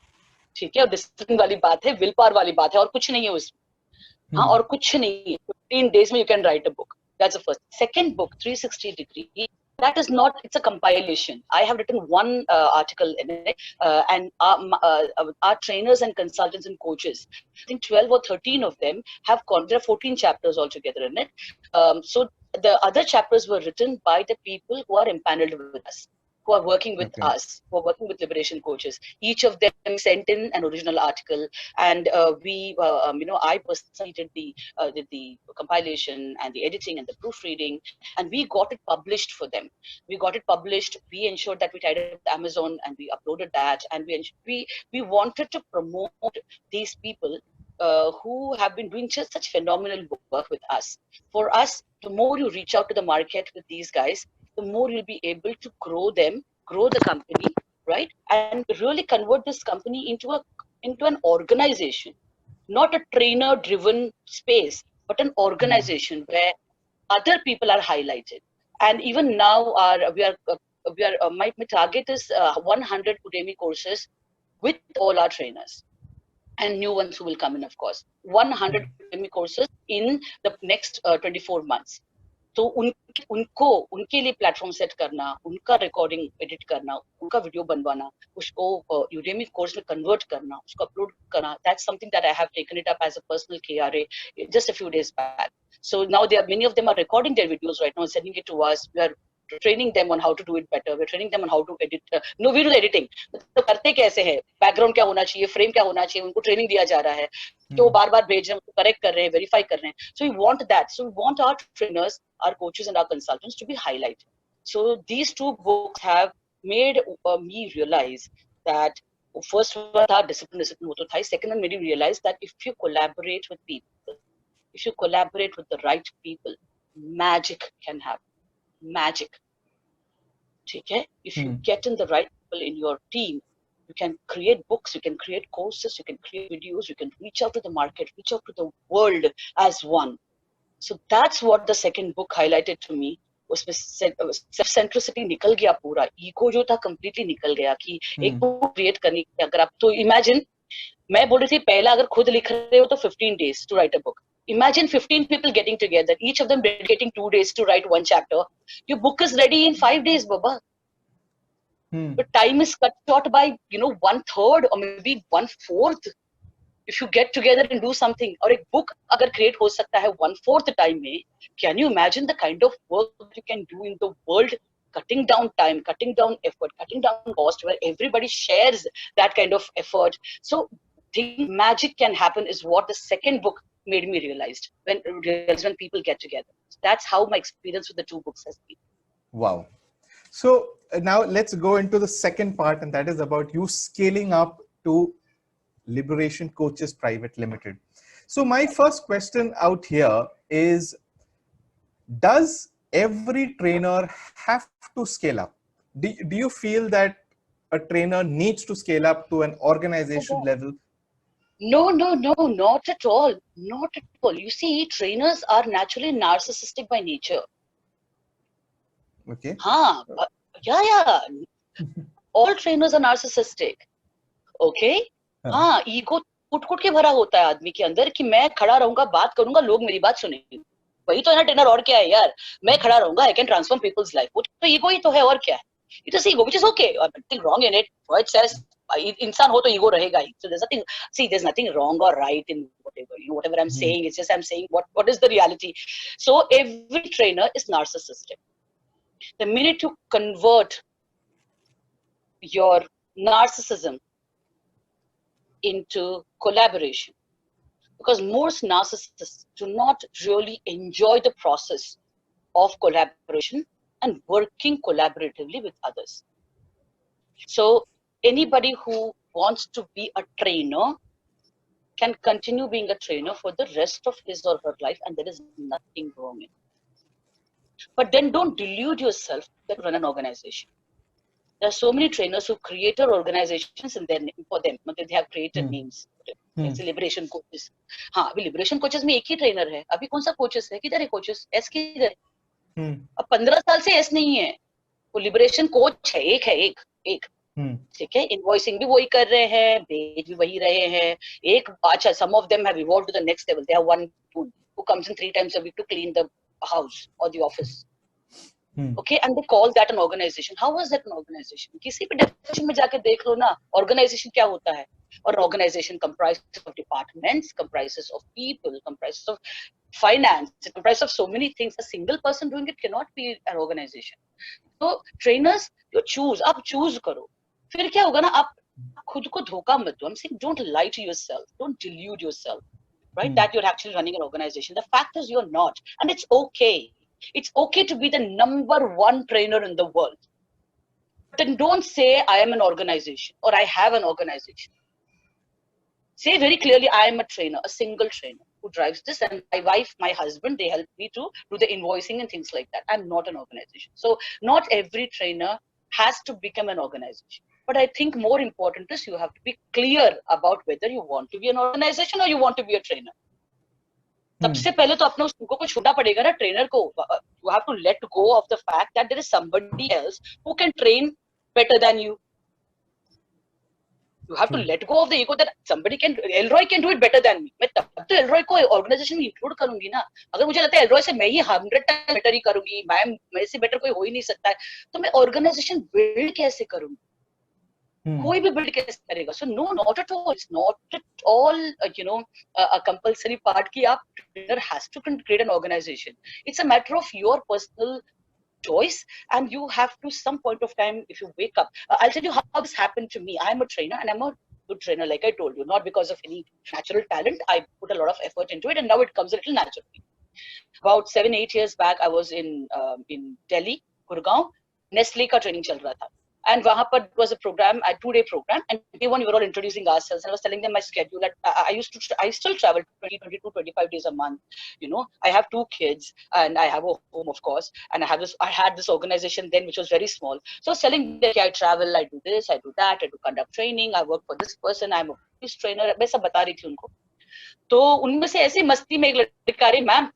ठीक है, और डिसिप्लिन वाली बात है, विल पावर वाली बात है, और कुछ नहीं है उसमें. हाँ, और कुछ नहीं है. 15 days में you can write a book. That's the first. Second book, 360 Degree. That is not, it's a compilation. I have written one article in it, and our trainers and consultants and coaches, I think 12 or 13 of them there are 14 chapters altogether in it. So the other chapters were written by the people who are empaneled with us, who are working with us, who are working with liberation coaches. Each of them sent in an original article, and I personally did the compilation and the editing and the proofreading, and we got it published for them. We got it published. We ensured that we tied it with Amazon, and we uploaded that, and we wanted to promote these people who have been doing just such phenomenal work with us. For us, the more you reach out to the market with these guys, the more you'll be able to grow them, grow the company, right? And really convert this company into an organization, not a trainer driven space, but an organization where other people are highlighted. And even now my target is 100 Udemy courses with all our trainers and new ones who will come in, of course. 100 Udemy courses in the next 24 months. तो उनको उनके लिए platform set करना, उनका recording edit करना, उनका video बनवाना, उसको यूडेमी कोर्स में कन्वर्ट करना, उसको अपलोड करना, that's something that I have taken it up as a personal KRA just a few days back. So now many of them are recording their videos right now and sending it to us. We are training them on how to do it better. We're training them on how to edit. No, we do the editing. तो करते कैसे हैं? Background क्या होना चाहिए? Frame क्या होना चाहिए? उनको ट्रेनिंग दिया जा रहा है. तो बार-बार भेज रहे हैं, उनको करेक्ट कर रहे हैं, वेरीफाई कर रहे हैं. So we want that. So we want our trainers, our coaches and our consultants to be highlighted. So these two books have made me realize that first one था discipline वो तो था. Second one made me realize that if you collaborate with people, if you collaborate with the right people, magic can happen. Magic. ठीक है? If you get in the right people in your team, you can create books, you can create courses, you can create videos, you can reach out to the market, reach out to the world as one. So that's what the second book highlighted to me. उसमें self centricity निकल गया पूरा, ego जो था completely निकल गया कि एक बुक क्रिएट करनी है. अगर आप तो इमेजिन, मैं बोल रही थी पहला अगर खुद लिख रहे हो तो 15 days to write a book. Imagine 15 people getting together, each of them dedicating 2 days to write one chapter. Your book is ready in 5 days, Baba. But time is cut short by 1/3 or maybe 1/4. If you get together and do something, और एक book अगर create हो सकता है 1/4 time में, can you imagine the kind of work you can do in the world, cutting down time, cutting down effort, cutting down cost, where everybody shares that kind of effort. So think magic can happen is what the second book made me realize when people get together. So that's how my experience with the two books has been. Wow. So now let's go into the second part, and that is about you scaling up to Liberation Coaches Private Limited. So my first question out here is, does every trainer have to scale up? Do you feel that a trainer needs to scale up to an organization level? No, not at all. Not at all. You see, trainers are naturally narcissistic by nature. Okay. Yeah. All trainers are narcissistic. Okay. Ego कुट के भरा होता है आदमी के अंदर कि मैं खड़ा रहूंगा, बात करूंगा, लोग मेरी बात सुनेंगे. वही तो है ना ट्रेनर, और क्या है यार. मैं खड़ा रहूंगा, I can transform people's life. वो तो ईगो ही तो है, और क्या है. It is ego, which is okay, nothing wrong in it. What says इंसान हो तो ईगो रहेगा ही. So there is nothing wrong और right in whatever I'm saying. It's just I'm saying what is the reality. So every trainer is narcissistic. The minute you convert your narcissism into collaboration, because most narcissists do not really enjoy the process of collaboration and working collaboratively with others. So anybody who wants to be a trainer can continue being a trainer for the rest of his or her life, and there is nothing wrong in it. But then don't delude yourself that you run an organization. There are so many trainers who created organizations in their name for them. They have created names. It's Liberation Coaches. हाँ, अभी Liberation Coaches में एक ही trainer है. अभी कौन सा coaches है? किधर है कोचेस? एस किधर है? अब 15 साल से एस नहीं है. वो लिबरेशन कोच है, एक. ठीक है, इनवॉइसिंग भी वही कर रहे हैं, भेज भी वही रहे हैं. एक अच्छा, some of them have evolved to the next level. They have one who comes in 3 times a week to clean the house or the office. Okay, and they call that an organization. How was that an organization? किसी भी definition में जाके देख लो ना, organization क्या होता है. Or an organization comprises of departments, comprises of people, comprises of finance, it comprises of so many things. A single person doing it cannot be an organization. So trainers, you choose. आप choose करो. फिर क्या होगा ना, आप खुद को धोखा मत दो. I'm saying don't lie to yourself. Don't delude yourself, right? That you're actually running an organization. The fact is you're not, and it's okay. It's okay to be the number 1 trainer in the world. But then don't say I am an organization or I have an organization. Say very clearly, I am a trainer, a single trainer. who drives this, and my wife, my husband, they help me to do the invoicing and things like that. I'm not an organization. So not every trainer has to become an organization. But I think more important is you have to be clear about whether you want to be an organization or you want to be a trainer. सबसे पहले तो अपने उस ego को छोड़ना पड़ेगा ना trainer को. You have to let go of the fact that there is somebody else who can train better than you. You have to let go of the ego that somebody can, Elroy can do it better than me. मैं तब तो Elroy को organisation में include करूंगी ना. अगर मुझे लगता है Elroy से मैं ही 100 टाइम बेटर ही करूंगी, मैं से बेटर कोई हो ही नहीं सकता है, तो मैं ऑर्गेनाइजेशन बिल्ड कैसे करूंगी? कोई भी बिल्ड कैसे करेगा? So no, not at all. It's not at all, a compulsory part कि आप trainer has to create an organization. It's a matter of your personal choice, and you have to, some point of time, if you wake up, I'll tell you how this happened to me. I'm a trainer, and I'm a good trainer, like I told you, not because of any natural talent. I put a lot of effort into it, and now it comes a little naturally. About 7-8 years back, I was in Delhi, Gurgaon. Nestle का training चल रहा था, and वहाँ पर it was a program, a 2-day program, and day one we were all introducing ourselves, and I was telling them my schedule. That I still travel 22, 25 days a month. I have 2 kids, and I have a home, of course, and I had this organization then which was very small. So I was telling them, I travel, I do this, I do that, I do conduct training, I work for this person, I'm a police trainer. मैं सब बता रही थी उनको. तो उनमें से ऐसी मस्ती में एक लड़का, अरे मैम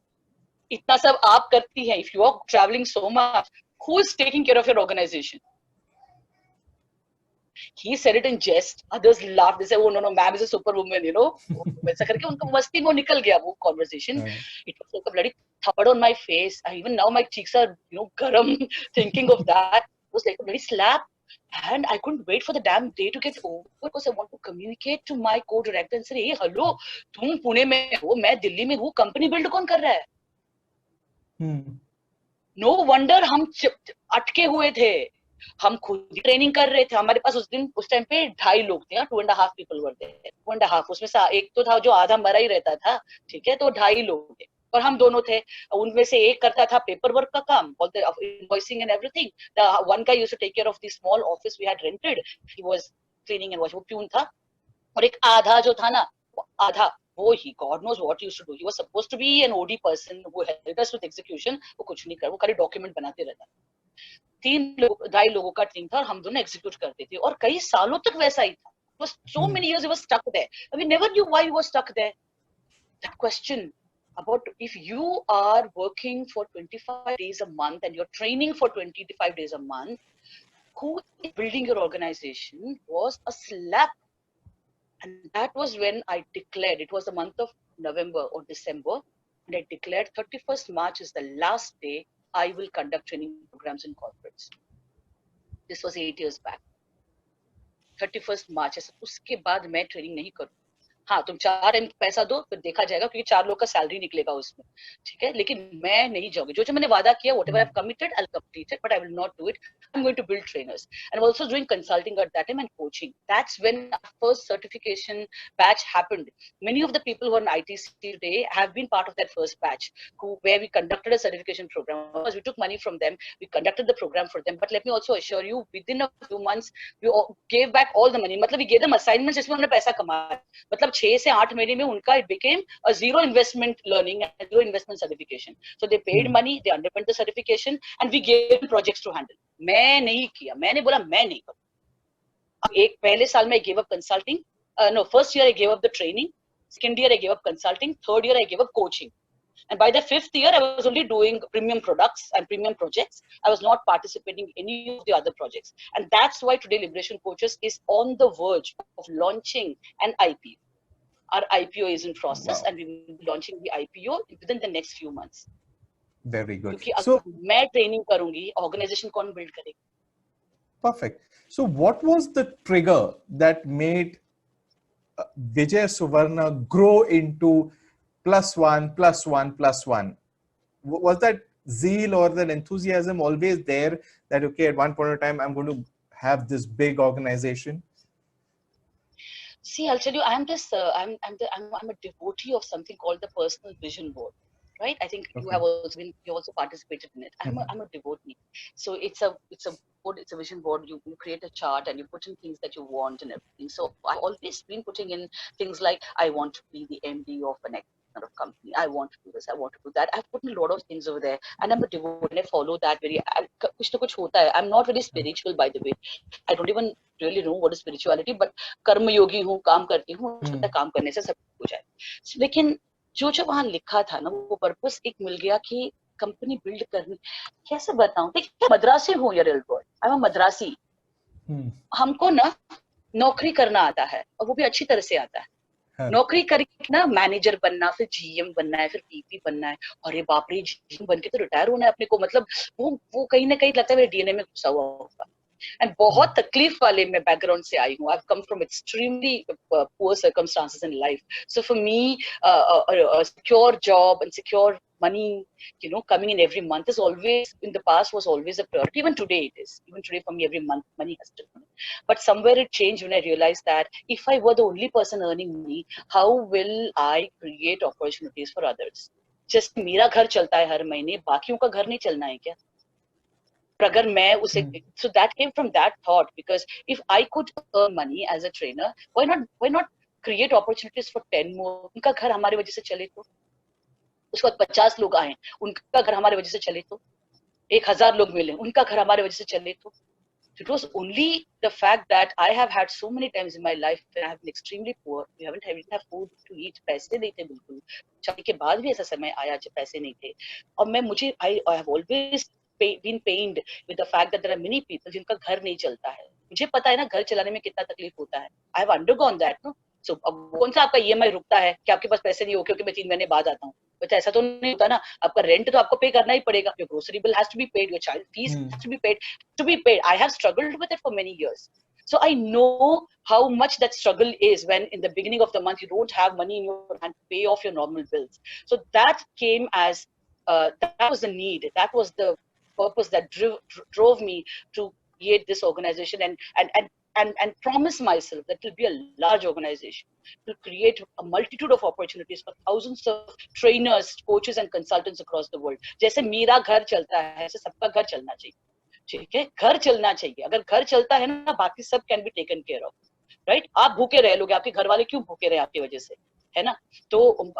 इतना सब आप करती हैं, if you are traveling so much, who is taking care of your organization? He said it in jest. Others laughed. They said, "Oh no, ma'am is a superwoman." वैसा करके उनको मस्ती में निकल गया वो conversation. It was like a bloody thud on my face. Even now my cheeks are, garam thinking of that. It was like a bloody slap. And I couldn't wait for the damn day to get over because I want to communicate to my co-director and say, "Hey, hello, तुम पुणे में हो, मैं दिल्ली में हूँ, company build कौन कर रहा है?" नो वंडर हम अटके हुए थे. हम खुद ट्रेनिंग कर रहे थे. हमारे पास उस टाइम पे 2.5 लोग थे. 2.5 people वर थे. 2.5 उसमें से एक तो था जो आधा मरा ही रहता था. ठीक है, तो 2.5 लोग थे और हम दोनों थे. उनमें से एक करता था पेपर वर्क का काम, all the invoicing and everything. The one guy used to take care of the small office we had rented. He was cleaning and washing. वो प्यून था. और एक आधा जो था ना, आधा वो ही God knows what he used to do. He was supposed to be an OD person who helped us with execution. वो कुछ नहीं कर, वो खाली डॉक्यूमेंट बनाते रहता. 2.5 लोगों का टीम था और हम दोनों एग्जीक्यूट करते थे और कई सालों तक वैसा ही था. For so many years he was stuck there. We never knew why he was stuck there. That question about if you are working for 25 days a month and you're training for 25 days a month, who is building your organization was a slap. And that was when I declared, it was the month of November or December, and I declared 31st March is the last day I will conduct training programs in corporates. This was 8 years back. 31st March, उसके बाद मैं training नहीं करूँ. हाँ, तुम 4 पैसा दो, फिर देखा जाएगा, क्योंकि 4 लोग का सैलरी निकलेगा उसमें. ठीक है, लेकिन मैं नहीं जाऊंगी. जो मैंने वादा किया, whatever I've committed, I'll complete it, but I will not do it. I'm going to build trainers. And I'm also doing consulting at that time and coaching. That's when our first certification batch happened. Many of the people who are in ITC today have been part of that first batch, where we conducted a certification program. Because we took money from them, we conducted the program for them. But let me also assure you, within a few months, we gave back all the money. मतलब we gave them assignments जिसमें उन्होंने पैसा कमाया. मतलब 6 से 8 महीने में उनका it became a zero investment learning and zero investment certification. So they paid money, they underwent the certification, and we gave them projects to handle. मैं नहीं किया. मैंने बोला मैं नहीं करूँ. एक पहले साल में I gave up consulting. No, first year I gave up the training. Second year I gave up consulting. Third year I gave up coaching. And by the 5th year, I was only doing premium products and premium projects. I was not participating in any of the other projects. And that's why today Liberation Coaches is on the verge of launching an IPO. Our IPO is in process, and we will be launching the IPO within the next few months. Very good. क्योंकि अगर मैं training करूंगी, organization कौन build करेगा? Perfect. So what was the trigger that made Vijay Suvarna grow into +1+1+1? Was that zeal or that enthusiasm always there that, okay, at one point in time, I'm going to have this big organization? See, I'll tell you, I'm a devotee of something called the personal vision board. Right? I think you have also participated in it. I'm a devotee. So it's a board, it's a vision board. You create a chart and you put in things that you want and everything. So I've always been putting in things like I want to be the MD of an partner of company. I want to do this. I want to do that. I've put in a lot of things over there, and I'm a devotee. And I follow that very. कुछ तो कुछ होता है. I'm not very spiritual, by the way. I don't even really know what is spirituality, but कर्म योगी हूँ, काम करती हूँ. सोचता है काम करने से सब हो जाए. लेकिन जो वहाँ लिखा था ना, वो पर्पस एक मिल गया कि कंपनी बिल्ड करनी. कैसे बताऊं? देखिए, मद्रासी हूँ यार, आई एम मद्रासी. हमको ना नौकरी करना आता है, और वो भी अच्छी तरह से आता है. नौकरी करके ना मैनेजर बनना, फिर जीएम बनना है, फिर पीपी बनना है. अरे बाप रे, जीएम बन के तो रिटायर होना है अपने को. मतलब वो कहीं ना कहीं लगता है मेरे डीएनए में घुसा हुआ होगा. एंड बहुत तकलीफ वाले मैं बैकग्राउंड से आई हूँ. I have come from extremely poor circumstances in life. So for me secure job and secure money, coming in every month is always, in the past was always a priority. Even today it is. Even today for me, every month money has to come. But somewhere it changed when I realized that if I were the only person earning money, how will I create opportunities for others? Just मेरा घर चलता है हर महीने, बाकियों का घर नहीं चलना है क्या? अगर मैं उसे, so that came from that thought, because if I could earn money as a trainer, why not create opportunities for 10 more? उनका घर हमारी वजह से चले तो, उसके बाद 50 लोग आए, उनका घर हमारे वजह से चले तो, 1000 लोग मिले, उनका घर हमारे वजह से चले तो. It was only the fact that I have had so many times in my life when I have been extremely poor. We didn't have food to eat. पैसे नहीं थे बिल्कुल. शादी के बाद भी ऐसा समय आया जब पैसे नहीं थे. और I have always been pained with the fact that there are many people जिनका घर नहीं चलता है. मुझे पता है ना घर चलाने में कितना तकलीफ होता है. I have undergone that, no? So अब कौन सा आपका EMI रुकता है कि आपके पास पैसे नहीं हो क्योंकि मैं 3 महीने बाद आता हूँ. तो ऐसा तो नहीं होता ना. आपका रेंट तो आपको पे करना ही पड़ेगा. Your grocery bill has to be paid. Your child fees has to be paid. I have struggled with it for many years. So I know how much that struggle is when in the beginning of the month you don't have money in your hand to pay off your normal bills. So that came as that was the need. That was the purpose that drove me to create this organization and promise myself that it will be a large organization to create a multitude of opportunities for thousands of trainers, coaches and consultants across the world. जैसे मेरा घर चलता है, ऐसे सबका घर चलना चाहिए. ठीक है, घर चलना चाहिए. अगर घर चलता है ना, बाकी सब can be taken care of. Right? आप भूखे रह लोगे, आपके घर वाले क्यों भूखे रहे आपकी वजह से, है ना? तो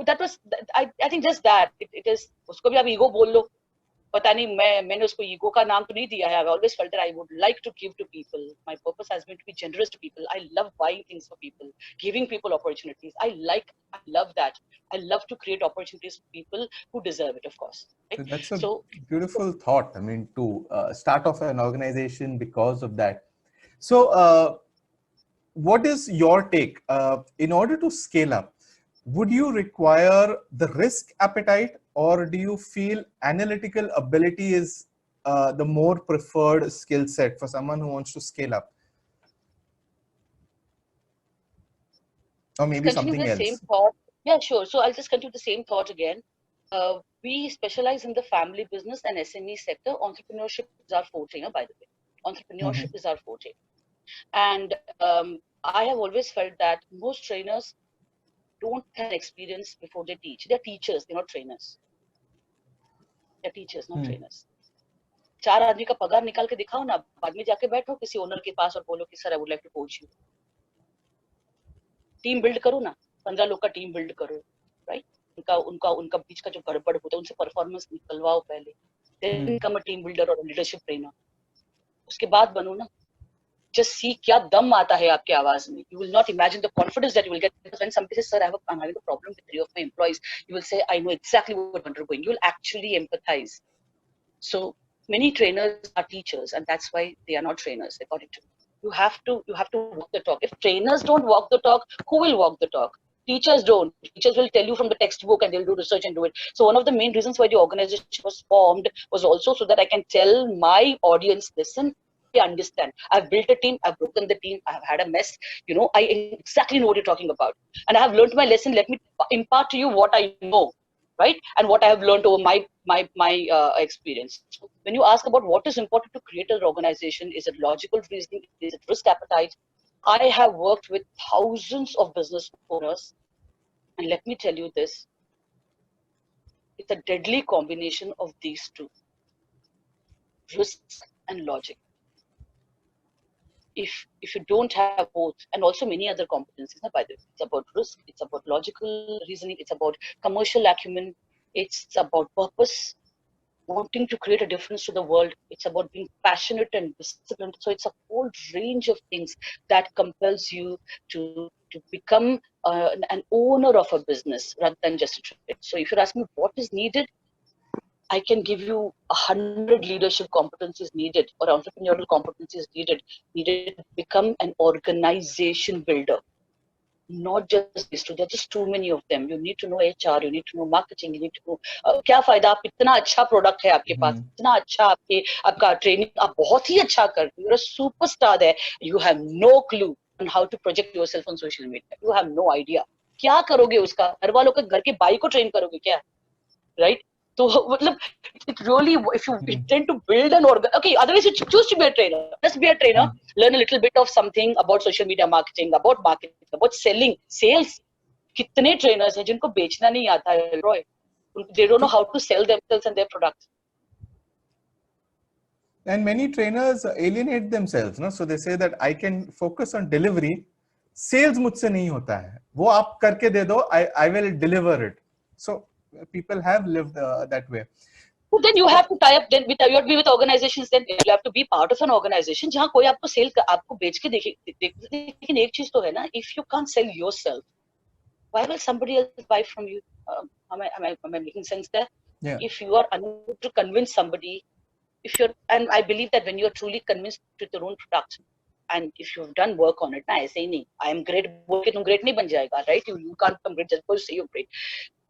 that was, I think just that it is. उसको भी आप ईगो बोल लो, पता नहीं, मैंने उसको ईगो का नाम तो नहीं दिया है. I always felt that I would like to give to people. My purpose has been to be generous to people. I love buying things for people, giving people opportunities. I love that. I love to create opportunities for people who deserve it, of course. Right? So that's a beautiful thought. I mean, to start off an organization because of that. So what is your take? In order to scale up, would you require the risk appetite, or do you feel analytical ability is the more preferred skill set for someone who wants to scale up? Or maybe something else? Same thought. Yeah, sure. So I'll just continue the same thought again. We specialize in the family business and SME sector. Entrepreneurship is our forte, by the way. Entrepreneurship is our forte. And I have always felt that most trainers don't have experience before they teach. They're teachers, they're not trainers. They're teachers, not trainers. 4 आदमी का पगार निकाल के दिखाओ ना, बाद में जाके बैठो किसी ओनर के पास और बोलो कि sir, I would like to coach you. Team build करो ना, 15 लोग का टीम बिल्ड करो. राइट? उनका बीच का जो गड़बड़ होता है उनसे परफॉर्मेंस निकलवाओ पहले. Then become a team builder और लीडरशिप ट्रेनर. उसके बाद बनो ना. Just see क्या दम आता है आपके आवाज में. You will not imagine the confidence that you will get when somebody says, "Sir, I'm having a problem with 3 of my employees." You will say, "I know exactly what you're undergoing." You will actually empathize. So many trainers are teachers, and that's why they are not trainers, according to me. You have to walk the talk. If trainers don't walk the talk, who will walk the talk? Teachers don't. Teachers will tell you from the textbook and they'll do research and do it. So one of the main reasons why the organization was formed was also so that I can tell my audience, listen, I understand. I've built a team. I've broken the team. I've had a mess. I exactly know what you're talking about. And I have learned my lesson. Let me impart to you what I know, right? And what I have learned over my experience. So when you ask about what is important to create an organization, is it logical reasoning? Is it risk appetite? I have worked with thousands of business owners. And let me tell you this. It's a deadly combination of these two. Risk and logic. if you don't have both, and also many other competencies, by the way, it's about risk, it's about logical reasoning, it's about commercial acumen, it's about purpose, wanting to create a difference to the world, it's about being passionate and disciplined. So it's a whole range of things that compels you to become an owner of a business rather than just a trade. So if you're asking me what is needed, I can give you 100 leadership competencies needed, or entrepreneurial competencies needed to become an organization builder. Not just these two, there are just too many of them. You need to know HR, you need to know marketing, you need to know क्या फायदा, आप इतना अच्छा product है आपके पास, इतना अच्छा आपका ट्रेनिंग आप बहुत ही अच्छा करते हो, you're a superstar there, you have no clue on how to project yourself on social media. You have no idea. क्या करोगे उसका? घर वालों के घर के बाई को ट्रेन करोगे क्या? Right? So मतलब it really, if you intend to build an organ, okay, otherwise you choose to be a trainer. Just be a trainer, learn a little bit of something about social media marketing, about selling, sales. कितने trainers हैं जिनको बेचना नहीं आता है, Roy? They don't know how to sell themselves and their products. And many trainers alienate themselves, no? So they say that I can focus on delivery. Sales मुझसे नहीं होता है. वो आप करके दे दो, I will deliver it. So people have lived that way. So then you have to tie up then with organizations. Then you have to be part of an organization जहाँ कोई आपको सेल आपको बेच के देखे. लेकिन एक चीज तो है ना, if you can't sell yourself, why will somebody else buy from you? Am I making sense there? Yeah. If you are unable to convince somebody, and I believe that when you are truly convinced with your own product, and if you've done work on it, ना ऐसे ही नहीं, I am great, बोल के तुम great नहीं बन जाएगा, right? You can't become great just because you say you're great.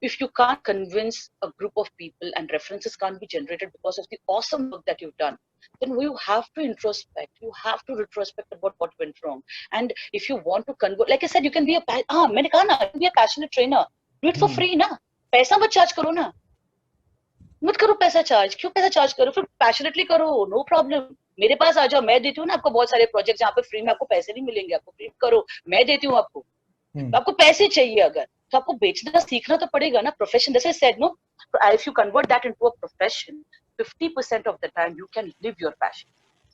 If you can't convince a group of people and references can't be generated because of the awesome work that you've done, then you have to introspect. You have to retrospect about what went wrong. And if you want to convert, like I said, you can be मैंने कहा ना, be a passionate trainer. Do it for free ना. पैसा मत charge करो ना. मत करो पैसा चार्ज. क्यों पैसा चार्ज करो? फिर पैशनेटली करो, नो प्रॉब्लम. मेरे पास आ जाओ, मैं देती हूँ ना आपको बहुत सारे प्रोजेक्ट जहाँ पे फ्री में आपको पैसे नहीं मिलेंगे. आपको फ्री करो, मैं देती हूँ आपको. तो आपको पैसे चाहिए अगर, तो आपको बेचना सीखना तो पड़ेगा ना. प्रोफेशन, जैसे said, no, if you convert that into a profession, 50% of the time you can live your passion.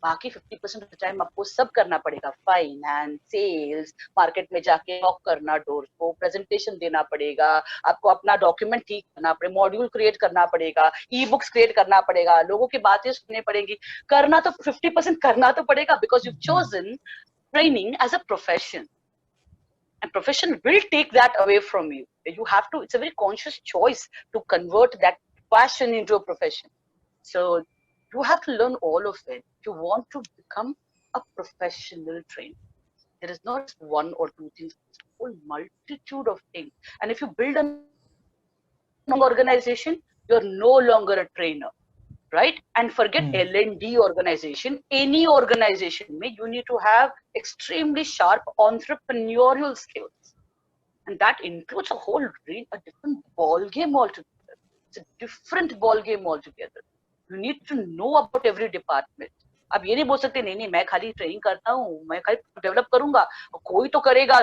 बाकी 50% of the time आपको सब करना पड़ेगा. फाइनेंस, सेल्स, मार्केट में जाके नॉक करना डोर को, प्रेजेंटेशन देना पड़ेगा, आपको अपना डॉक्यूमेंट ठीक करना पड़ेगा, मॉड्यूल क्रिएट करना पड़ेगा, ई बुक्स क्रिएट करना पड़ेगा, लोगों की बातें सुननी पड़ेगी. करना तो 50% करना तो पड़ेगा, because you chosen training as a profession. And profession will take that away from you. You have to, it's a very conscious choice to convert that passion into a profession. So you have to learn all of it. If you want to become a professional trainer, there is not one or two things, it's a whole multitude of things. And if you build an organization, you're no longer a trainer. Right? And forget L&D organization, any organization, you need to have extremely sharp entrepreneurial skills. And that includes a different ball game altogether. It's a different ball game altogether. You need to know about every department. अब ये नहीं बोल सकते नहीं मैं खाली training करता हूँ, मैं खाली डेवलप करूंगा, कोई तो करेगा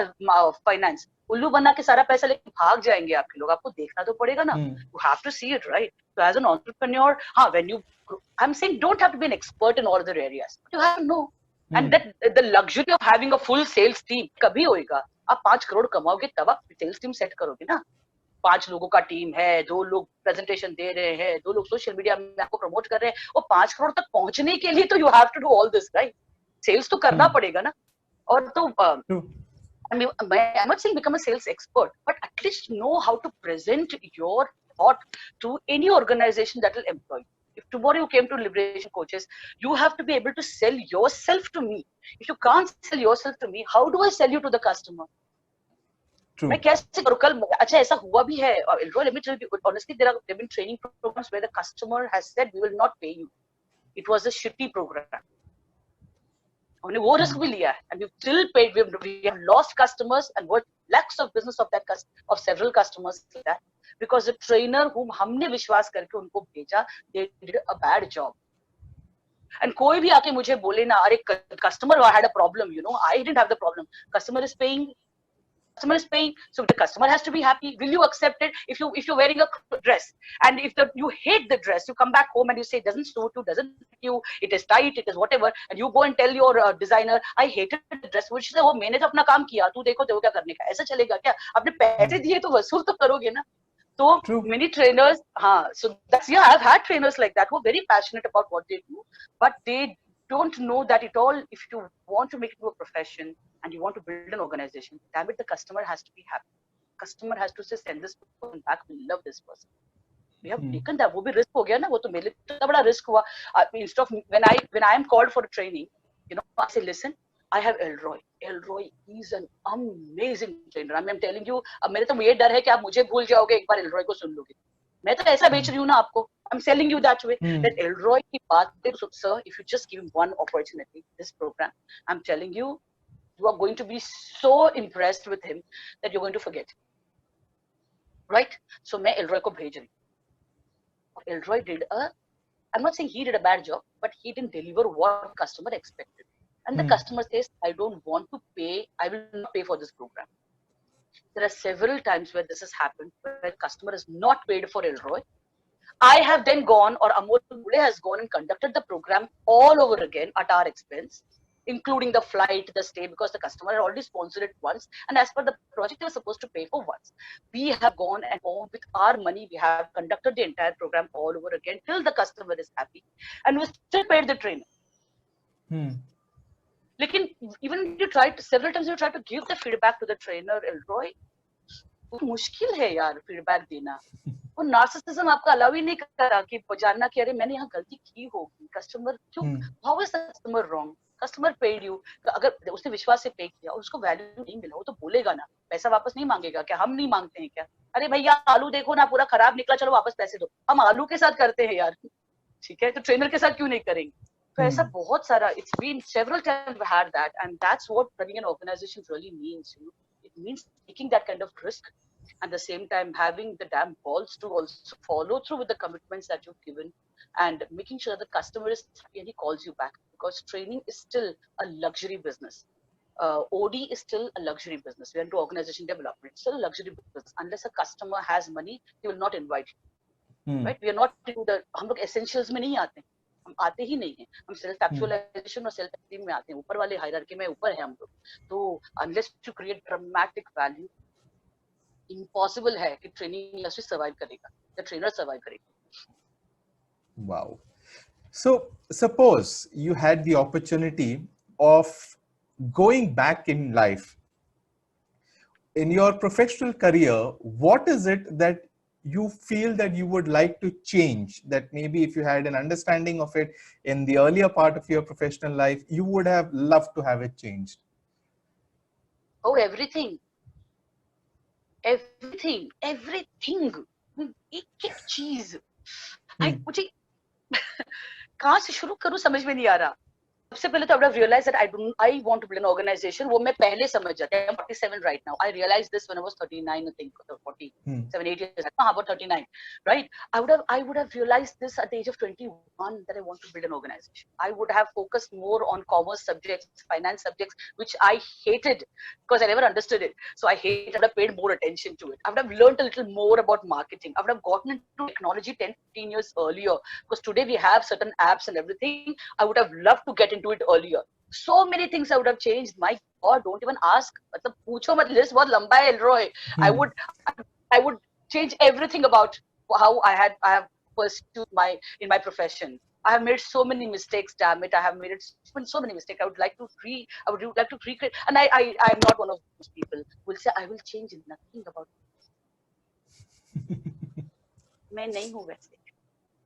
फाइनेंस. उल्लू बना के सारा पैसा लेके भाग जाएंगे आपके लोग. आपको देखना तो पड़ेगा ना. You have to see it, right? So as an entrepreneur, when you, I'm saying don't have to be an expert in all other areas, but you have to know. And that the luxury of having a full sales team कभी होएगा. आप 5 करोड़ कमाओगे तब आप sales team set करोगे ना. 5 लोगों का team है, 2 लोग प्रेजेंटेशन दे रहे हैं, 2 लोग सोशल मीडिया में आपको प्रमोट कर रहे हैं, और 5 करोड़ तक पहुंचने के लिए तो you have to do all this, right? Sales तो करना पड़ेगा ना. और तो I mean, I'm not saying become a sales expert, but at least know how to present your thought to any organization that will employ you. If tomorrow you came to Liberation Coaches, you have to be able to sell yourself to me. If you can't sell yourself to me, how do I sell you to the customer? True. मैं कैसे करूँ? कल अच्छा ऐसा हुआ भी है. Let me tell you honestly, there have been training programs where the customer has said we will not pay you. It was a shitty program. हमने वो रिस्क भी लिया है, and we've still paid. We have lost customers and worth lakhs of business of several customers like that, because the trainer whom हमने विश्वास करके उनको भेजा, they did a bad job. And कोई भी आके मुझे बोले ना, अरे customer had a problem, I didn't have the problem. Customer is paying customer is paying, so the customer has to be happy. Will you accept it? If you're wearing a dress and if you hate the dress, you come back home and you say it doesn't suit you, doesn't fit you, it is tight, it is whatever, and you go and tell your designer, I hated the dress, which is, वो मैंने तो अपना काम किया, तू देखो क्या करने का, ऐसा चलेगा क्या? आपने पैसे दिए तो वसूल तो करोगे ना. So True. many trainers, so that's, yeah, I've had trainers like that who are very passionate about what they do, but they don't know that it all, if you want to make it into a profession and you want to build an organization, damn it, the customer has to be happy. Customer has to say, send this person back, we love this person. We have taken that. वो भी risk हो गया ना, वो तो मेरे लिए इतना बड़ा risk हुआ. Instead of when I am called for a training, I say, listen, I have Elroy. Elroy is an amazing trainer. I'm telling you, अब मेरे तो ये डर है कि आप मुझे भूल जाओगे, एक बार Elroy को सुन लोगे. मैं तो ऐसा बेच रही हूँ ना आपको. I'm selling you that way. That Elroy की बात, sir, if you just give him one opportunity, this program, I'm telling you, you are going to be so impressed with him that you're going to forget. Right? So मैं Elroy को भेज रही हूँ. Elroy I'm not saying he did a bad job, but he didn't deliver what customer expected. And the customer says, I don't want to pay, I will not pay for this program. There are several times where this has happened, where customer is not paid for Elroy. I have then gone, or Amol Gule has gone and conducted the program all over again at our expense, including the flight, the stay, because the customer had already sponsored it once. And as per the project, they were supposed to pay for once. We have gone and with our money, we have conducted the entire program all over again till the customer is happy. And we still paid the trainer. Lekin even you tried several times, you tried to give the feedback to the trainer, Elroy, मुश्किल है यार feedback देना. वो narcissism आपका allow ही नहीं करा कि जानना कि अरे मैंने यहाँ गलती की होगी. Customer क्यों? How is the customer wrong? Customer paid you. अगर उसने विश्वास से पे किया और उसको वैल्यू नहीं मिला, वो तो बोलेगा ना, पैसा वापस नहीं मांगेगा क्या? हम नहीं मांगते हैं क्या? अरे भैया आलू देखो ना पूरा खराब निकला, चलो वापस पैसे दो. हम आलू के साथ करते हैं यार, ठीक है? तो ट्रेनर के साथ क्यों नहीं करेंगे? तो ऐसा बहुत सारा, it's been several times we had that, and that's what running an organization really means. It means taking that kind of risk, and at the same time having the damn balls to also follow through with the commitments that you've given, and making sure the customer is happy and he calls you back, because training is still a luxury business. OD is still a luxury business. We are into organization development. It's still a luxury business. Unless a customer has money, he will not invite you. Right? We are not into the, हम लोग essentials में नहीं आते. हम आते ही नहीं हैं. हम self actualization और self esteem में आते हैं. ऊपर वाले hierarchy में ऊपर है हम लोग. तो unless you create dramatic value, impossible है कि training industry survive करेगा. The trainer survive करेगा. Wow. So suppose you had the opportunity of going back in life. In your professional career, what is it that you feel that you would like to change, that maybe if you had an understanding of it in the earlier part of your professional life, you would have loved to have it changed? Oh, everything. Everything. एक चीज. मुझे कहाँ से शुरू करूँ समझ में नहीं आ रहा. सबसे पहले तो I would have realized that I want to build an organization. वो मैं पहले समझ जाता. I'm 47 right now. I realized this when I was 39, I think, 47, 8 years. हाँ, about 39, right? I would have realized this at the age of 21 that I want to build an organization. I would have focused more on commerce subjects, finance subjects, which I hated because I never understood it. So I would have paid more attention to it. I would have learned a little more about marketing. I would have gotten into technology 10, 15 years earlier, because today we have certain apps and everything. I would have loved to get into it earlier. So many things I would have changed. My God, don't even ask. मतलब पूछो मत, list बहुत लंबा है, Elroy. I would change everything about how I have pursued in my profession. I have made so many mistakes. Damn it, I have made so many mistakes. I would like to recreate. And I am not one of those people who will say I will change nothing about it. मैं नहीं हूँ वैसे.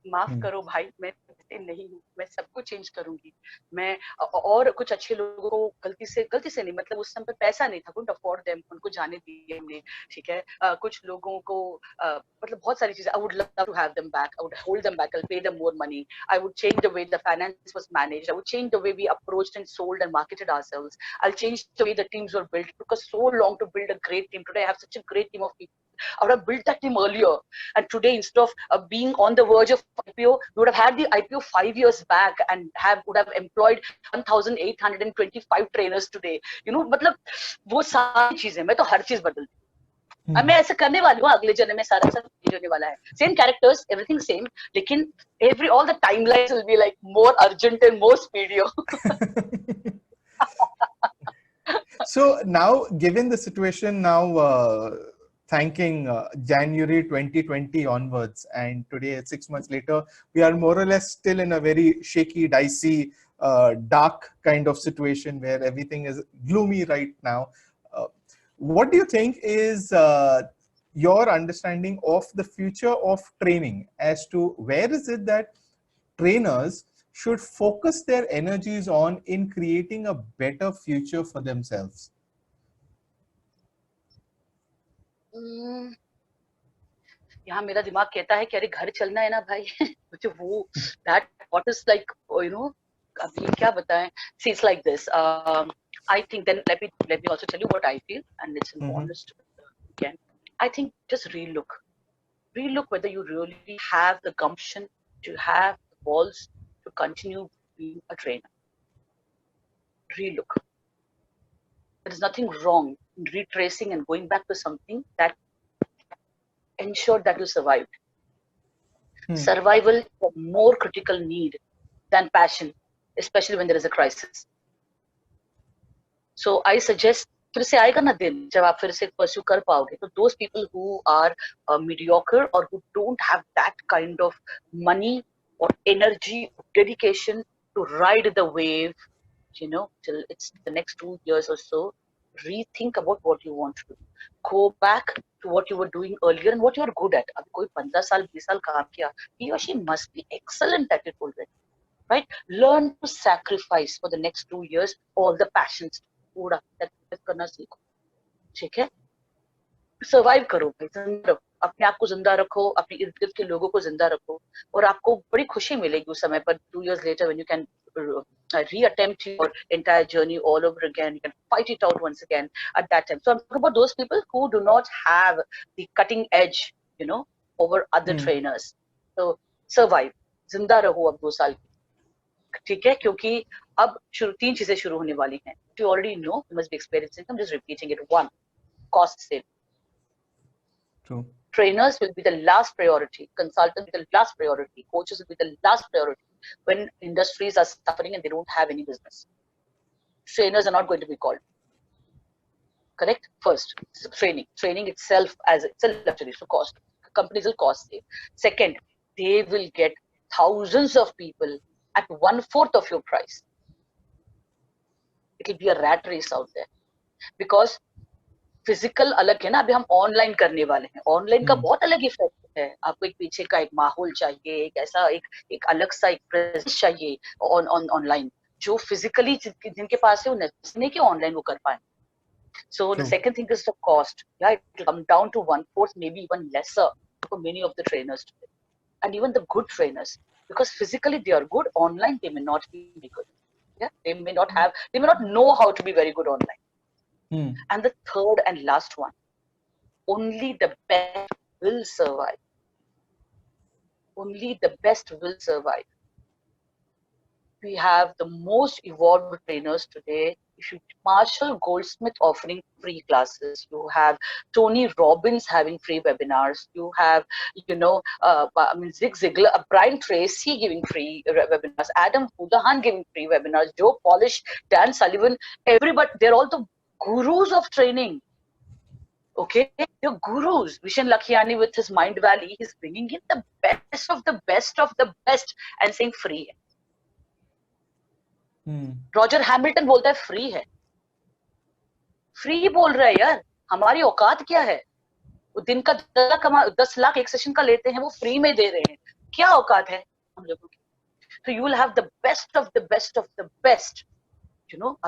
माफ करो भाई, मैं नहीं हूँ. मैं सबको चेंज करूंगी. मैं और कुछ अच्छे लोगों को गलती से नहीं, मतलब उस समय पे पैसा नहीं था, couldn't afford them, उनको जाने दिए हमने, ठीक है. कुछ लोगों को मतलब बहुत सारी चीजें. I would love to have them back. I would hold them back. I'll pay them more money. I would change the way the finance was managed. I would change the way we approached and sold and marketed ourselves. I'll change the way the teams were built. It took us so long to build a great team. Today I have such a great team of people I would have built that team earlier. And today, instead of being on the verge of IPO, we would have had the IPO 5 years back and would have employed 1,825 trainers today. You know, मतलब वो सारी चीजें, मैं तो हर चीज बदल अब मैं ऐसे करने वाली हूँ अगले जन्म में सारा सब चेंज होने वाला है सेम कैरेक्टर्स एवरीथिंग सेम लेकिन every all the timelines will be like more urgent and more speedier. So now, given the situation now, thanking January 2020 onwards, and today, 6 months later, we are more or less still in a very shaky, dicey, dark kind of situation where everything is gloomy right now. What do you think is your understanding of the future of training as to where is it that trainers should focus their energies on in creating a better future for themselves? यहाँ मेरा दिमाग कहता है कि अरे घर चलना है ना भाई मुझे वो that what is like you know अभी क्या बताएं see it's like this I think then let me also tell you what I feel and it's an honest again I think just relook whether you really have the gumption to have the balls to continue being a trainer. Relook. There is nothing wrong in retracing and going back to something that ensured that you survived. Survival is a more critical need than passion, especially when there is a crisis. So I suggest फिर से आएगा ना दिन जब आप फिर से pursue कर पाओगे तो those people who are mediocre or who don't have that kind of money or energy or dedication to ride the wave you know till it's the next 2 years or so rethink about what you want to do go back to what you were doing earlier and what you are good at अब कोई 15 साल 20 साल काम किया he or she must be excellent at it already right learn to sacrifice for the next 2 years all the passions पूरा करना सीखो ठीक है सर्वाइव करो भाई जिंदा रखो अपने आप को जिंदा रखो अपने इर्द गिर्द के लोगों को जिंदा रखो और आपको बड़ी खुशी मिलेगी उस समय पर 2 years later when you can reattempt your entire journey all over again you can fight it out once again at that time so I'm talking about those people who do not have the cutting edge you know over other trainers so survive जिंदा रहो अब 2 साल ठीक है क्योंकि अब 3 चीजें शुरू होने वाली हैं you already know you must be experiencing I'm just repeating it one cost saving True. Trainers will be the last priority consultants will be the last priority coaches will be the last priority when industries are suffering and they don't have any business trainers are not going to be called correct first training itself as it's a luxury so cost companies will cost save second they will get thousands of people at 1/4 of your price it will be a rat race out there because physical अलग है ना अभी हम online करने वाले हैं online का बहुत अलग इफेक्ट है आपको एक पीछे का एक माहौल चाहिए एक ऐसा एक अलग सा एक प्रेजेंस चाहिए ऑनलाइन जो फिजिकली जिनके पास है वो नहीं कि ऑनलाइन वो कर पाए so the second thing is the cost yeah it will come down to 1/4 maybe even lesser for many of the trainers today and even the good trainers because physically they are good online they may not be good yeah they may not know how to be very good online and the third and last one, only the best will survive. Only the best will survive. We have the most evolved trainers today. If you Marshall Goldsmith offering free classes, you have Tony Robbins having free webinars, you have, Zig Ziglar, Brian Tracy giving free webinars, Adam Houlihan giving free webinars, Joe Polish, Dan Sullivan, everybody, they're all the gurus of training. Okay, your gurus. Vishen Lakhiani with his Mind Valley, he's bringing in the best of the best of the best and saying free. Roger Hamilton बोलता है free है free बोल रहा है यार हमारी औकात क्या है वो दिन का 10 लाख एक सेशन का लेते हैं वो फ्री में दे रहे हैं क्या औकात है हम लोगों की so you will have the best of the best of the best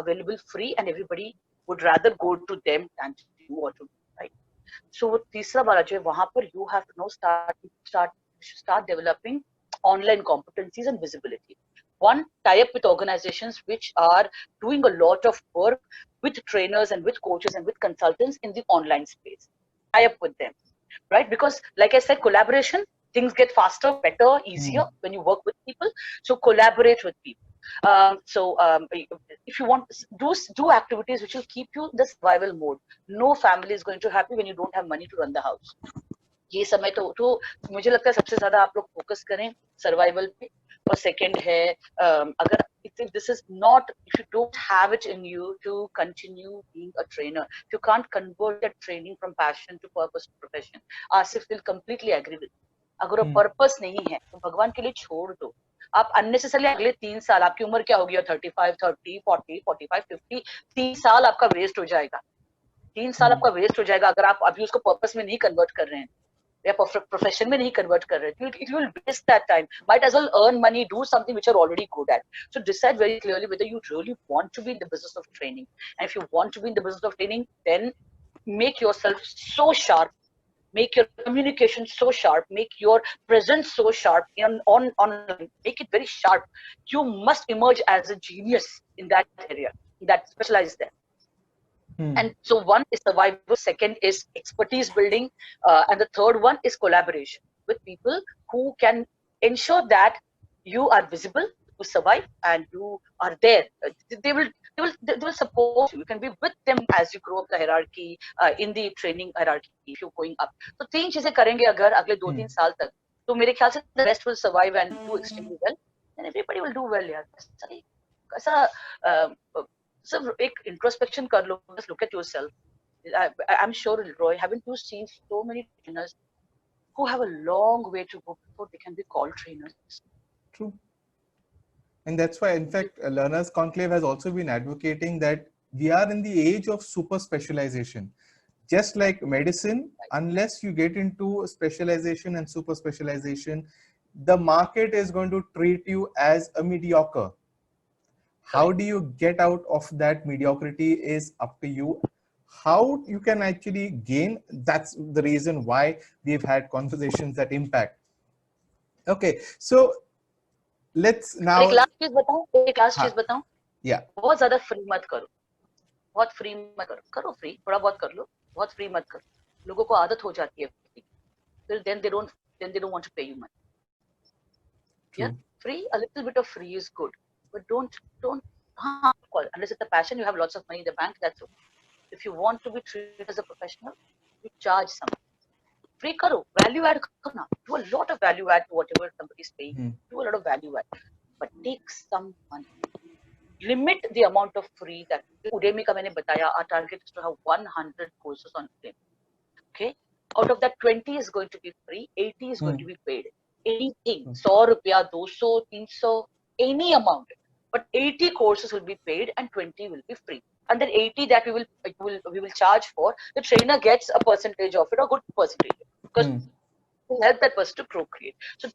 available free and everybody would rather go to them than to you or to right so तीसरा वाला जो है वहां पर you have to now start developing online competencies and visibility one tie up with organizations which are doing a lot of work with trainers and with coaches and with consultants in the online space tie up with them right? Because like I said, collaboration, things get faster, better, easier when you work with people. So collaborate with people. If you want, do activities which will keep you in the survival mode. No family is going to happy when you don't have money to run the house. ये समय तो मुझे लगता है सबसे ज्यादा आप लोग फोकस करें सर्वाइवल पे. और सेकंड है, अगर if this is not, if you don't have it in you to continue being a trainer, if you can't convert that training from passion to purpose to profession, Asif will completely agree with you. अगर वो purpose नहीं है तो भगवान के लिए छोड़ दो. आप अननेसेसरली अगले 3 साल, आपकी उम्र क्या होगी, 35, 30, 40, 45, 50, 3 साल आपका वेस्ट हो जाएगा. 3 साल आपका वेस्ट हो जाएगा अगर आप अभी उसको पर्पस में नहीं कन्वर्ट कर रहे हैं या प्रोफेशन में नहीं कन्वर्ट कर रहे हैं. It will waste that time. Might as well earn money, do something which you're already good at. So decide very clearly whether you really want to be in the business of training. And if you want to be in the business of training, then make yourself so sharp, make your communication so sharp, make your presence so sharp online, make it very sharp. You must emerge as a genius in that area, that specialize there. And so one is survival, second is expertise building, and the third one is collaboration with people who can ensure that you are visible to survive and you are there. They will support you. You can be with them as you grow up the hierarchy, in the training hierarchy if you're going up. So तीन चीजें करेंगे अगर अगले 2-3 साल तक, तो मेरे ख्याल से the rest will survive and do extremely well, and everybody will do well. यार ऐसा So, एक introspection कर लो, just look at yourself. I'm sure, Roy, haven't you seen so many trainers who have a long way to go before they can be called trainers? True. And that's why, in fact, Learners Conclave has also been advocating that we are in the age of super specialization. Just like medicine, unless you get into specialization and super specialization, the market is going to treat you as a mediocre. How do you get out of that mediocrity is up to you. How you can actually gain, that's the reason why we've had conversations that impact. Okay, so let's now. एक last चीज बताऊं. Yeah. बहुत ज्यादा free मत करो, बहुत free मत करो. करो फ्री, थोड़ा बहुत कर लो, बहुत फ्री मत करो. लोगों को आदत हो जाती है फिर, then they don't want to pay you money. True. Yeah, free, a little bit of free is good, but don't unless it's a passion, you have lots of money in the bank, that's okay. If you want to be treated as a professional, you charge something. Free karo, value add karo na. Do a lot of value add to whatever somebody is paying. Do a lot of value add, but take some money. Limit the amount of free that Udemy ka maine bataya. Our target is to have 100 courses on Udemy. Okay, out of that 20 is going to be free, 80 is going to be paid. Anything, 100 rupiya, 200, 300, any amount. But 80 courses will be paid and 20 will be free. And then 80 that we will charge for, the trainer gets a percentage of it, a good percentage, because it will help that person to procreate. So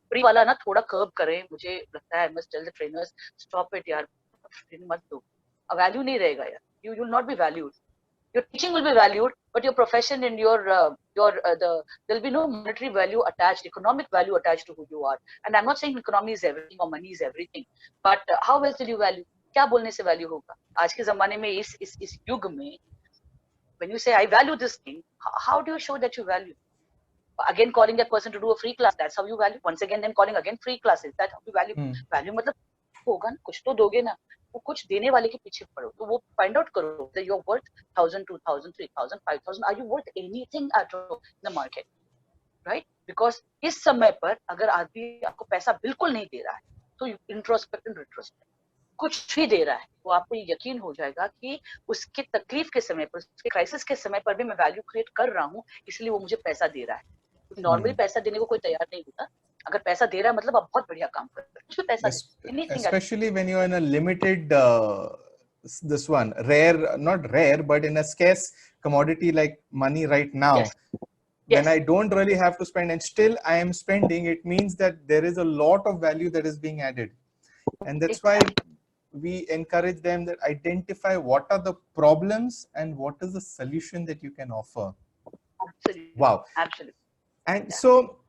free वाला ना थोड़ा curb करें. मुझे लगता है I must tell the trainers, stop it यार, मत दो. Value नहीं रहेगा यार. You will not be valued. Your teaching will be valued, but your profession and there'll be no monetary value attached, economic value attached to who you are. And I'm not saying economy is everything or money is everything, but how else will you value? क्या बोलने से value होगा? आज के ज़माने में इस युग में, when you say I value this thing, how do you show that you value? Again, calling that person to do a free class, that's how you value. Once again, then calling again free classes, that's how you value. Value मतलब होगा ना, कुछ तो दोगे ना. वो कुछ देने वाले के पीछे पड़ो, तो वो फाइंड आउट करो that you're worth 1,000, 2,000, 3,000, 5,000. Are you worth anything at all in the market, right? Because इस समय पर अगर आदमी आपको पैसा बिल्कुल नहीं दे रहा है, तो इंट्रोस्पेक्ट एंड रिट्रोस्पेक्ट कुछ भी दे रहा है, तो आपको ये यकीन हो जाएगा कि उसके तकलीफ के समय पर, उसके क्राइसिस के समय पर भी मैं वैल्यू क्रिएट कर रहा हूँ, इसलिए वो मुझे पैसा दे रहा है. नॉर्मली पैसा देने को कोई तैयार नहीं होता. अगर पैसा दे रहा है मतलब आप बहुत बढ़िया काम कर रहे हो. पैसा especially when you are in a limited this one not rare but in a scarce commodity like money right now. When I don't really have to spend and still I am spending, it means that there is a lot of value that is being added. And that's why we encourage them that identify what are the problems and what is the solution that you can offer. Absolutely. Wow. Absolutely. And so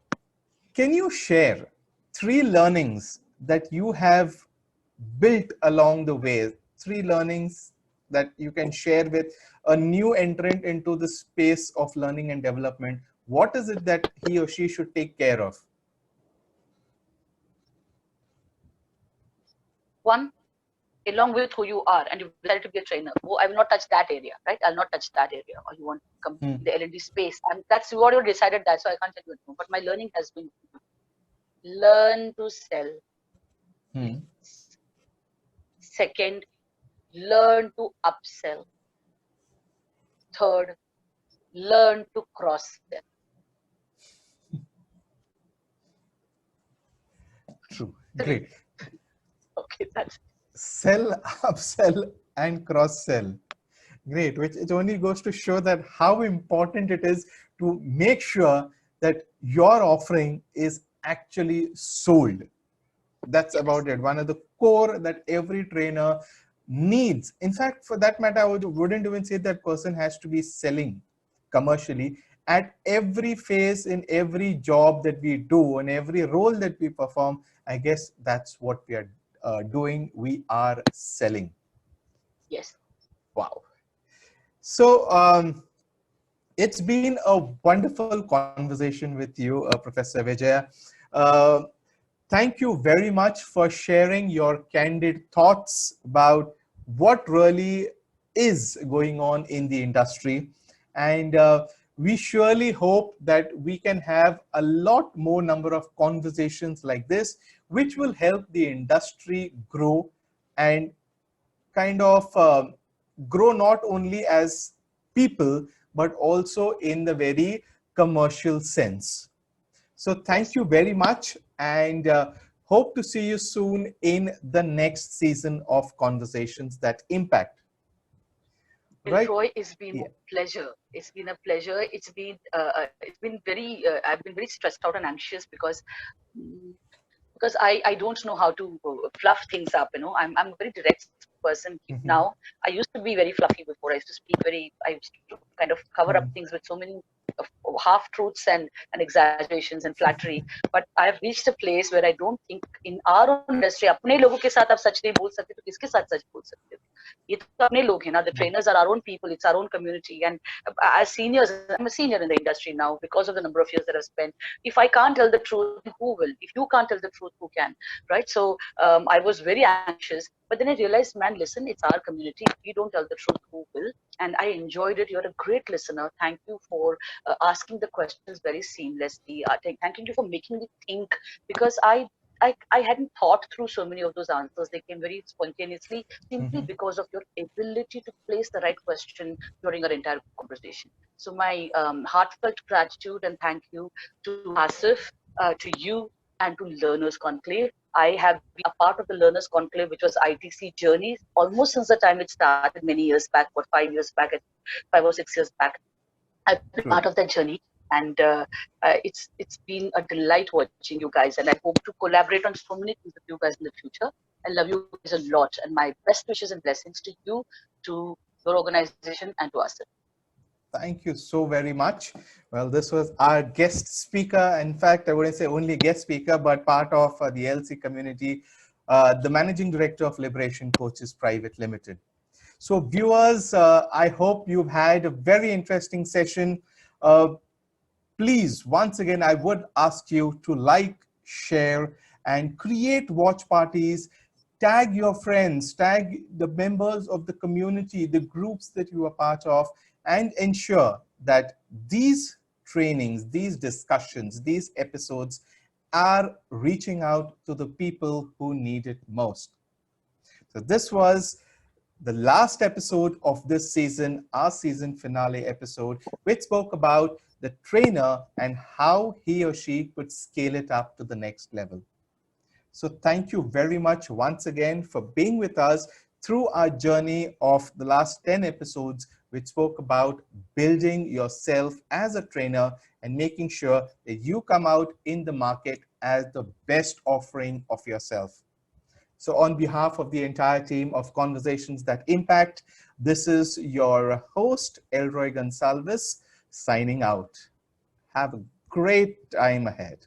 can you share 3 learnings that you have built along the way? 3 learnings that you can share with a new entrant into the space of learning and development? What is it that he or she should take care of? One, along with who you are, and you decided to be a trainer. Oh, I will not touch that area, right? I'll not touch that area. Or you want to come in the L&D space, and that's what you decided. That, so I can't tell you no. But my learning has been learn to sell. Second, learn to upsell. Third, learn to cross sell. True. Great. Okay, that's sell, upsell, and cross sell. Great, which it only goes to show that how important it is to make sure that your offering is actually sold. That's about it. One of the core that every trainer needs. In fact, for that matter, I wouldn't even say that person has to be selling commercially. At every phase in every job that we do and every role that we perform, I guess that's what we are doing. We are selling. yes. Wow. So it's been a wonderful conversation with you, Professor Vijaya. Thank you very much for sharing your candid thoughts about what really is going on in the industry. And we surely hope that we can have a lot more number of conversations like this, which will help the industry grow and kind of grow not only as people, but also in the very commercial sense. So thank you very much, and hope to see you soon in the next season of Conversations That Impact. Right? Roy, it's been a pleasure. It's been a pleasure. It's been very. I've been very stressed out and anxious because I don't know how to fluff things up. You know, I'm a very direct person now. I used to be very fluffy before. I used to speak I used to kind of cover up things with so many half truths and exaggerations and flattery. But I've reached a place where I don't think in our own industry, अपने लोगों के साथ आप सच नहीं बोल सकते तो किसके साथ सच बोल सकते हो? ये तो अपने लोग हैं ना. The trainers are our own people. It's our own community. And as seniors, I'm a senior in the industry now because of the number of years that I've spent. If I can't tell the truth, who will? If you can't tell the truth, who can? Right? So I was very anxious. But then I realized, man, listen, it's our community. If we don't tell the truth, who will? And I enjoyed it. You're a great listener. Thank you for asking the questions very seamlessly. Thanking you for making me think, because I hadn't thought through so many of those answers. They came very spontaneously, simply because of your ability to place the right question during our entire conversation. So my heartfelt gratitude and thank you to Asif, to you, and to Learners Conclave. I have been a part of the Learners Conclave, which was ITC journey, almost since the time it started many years back, 5 years back, 5 or 6 years back. I've been part of that journey, and it's been a delight watching you guys, and I hope to collaborate on so many things with you guys in the future. I love you guys a lot, and my best wishes and blessings to you, to your organization, and to us. Thank you so very much. Well, this was our guest speaker. In fact, I wouldn't say only guest speaker, but part of the LC community, the Managing Director of Liberation Coaches Private Limited. So viewers, I hope you've had a very interesting session. Please, once again, I would ask you to like, share, and create watch parties. Tag your friends, tag the members of the community, the groups that you are part of, and ensure that these trainings, these discussions, these episodes are reaching out to the people who need it most. So this was the last episode of this season, our season finale episode, which spoke about the trainer and how he or she could scale it up to the next level. So thank you very much once again for being with us through our journey of the last 10 episodes, which spoke about building yourself as a trainer and making sure that you come out in the market as the best offering of yourself. So on behalf of the entire team of Conversations That Impact, this is your host, Elroy Gonsalves, signing out. Have a great time ahead.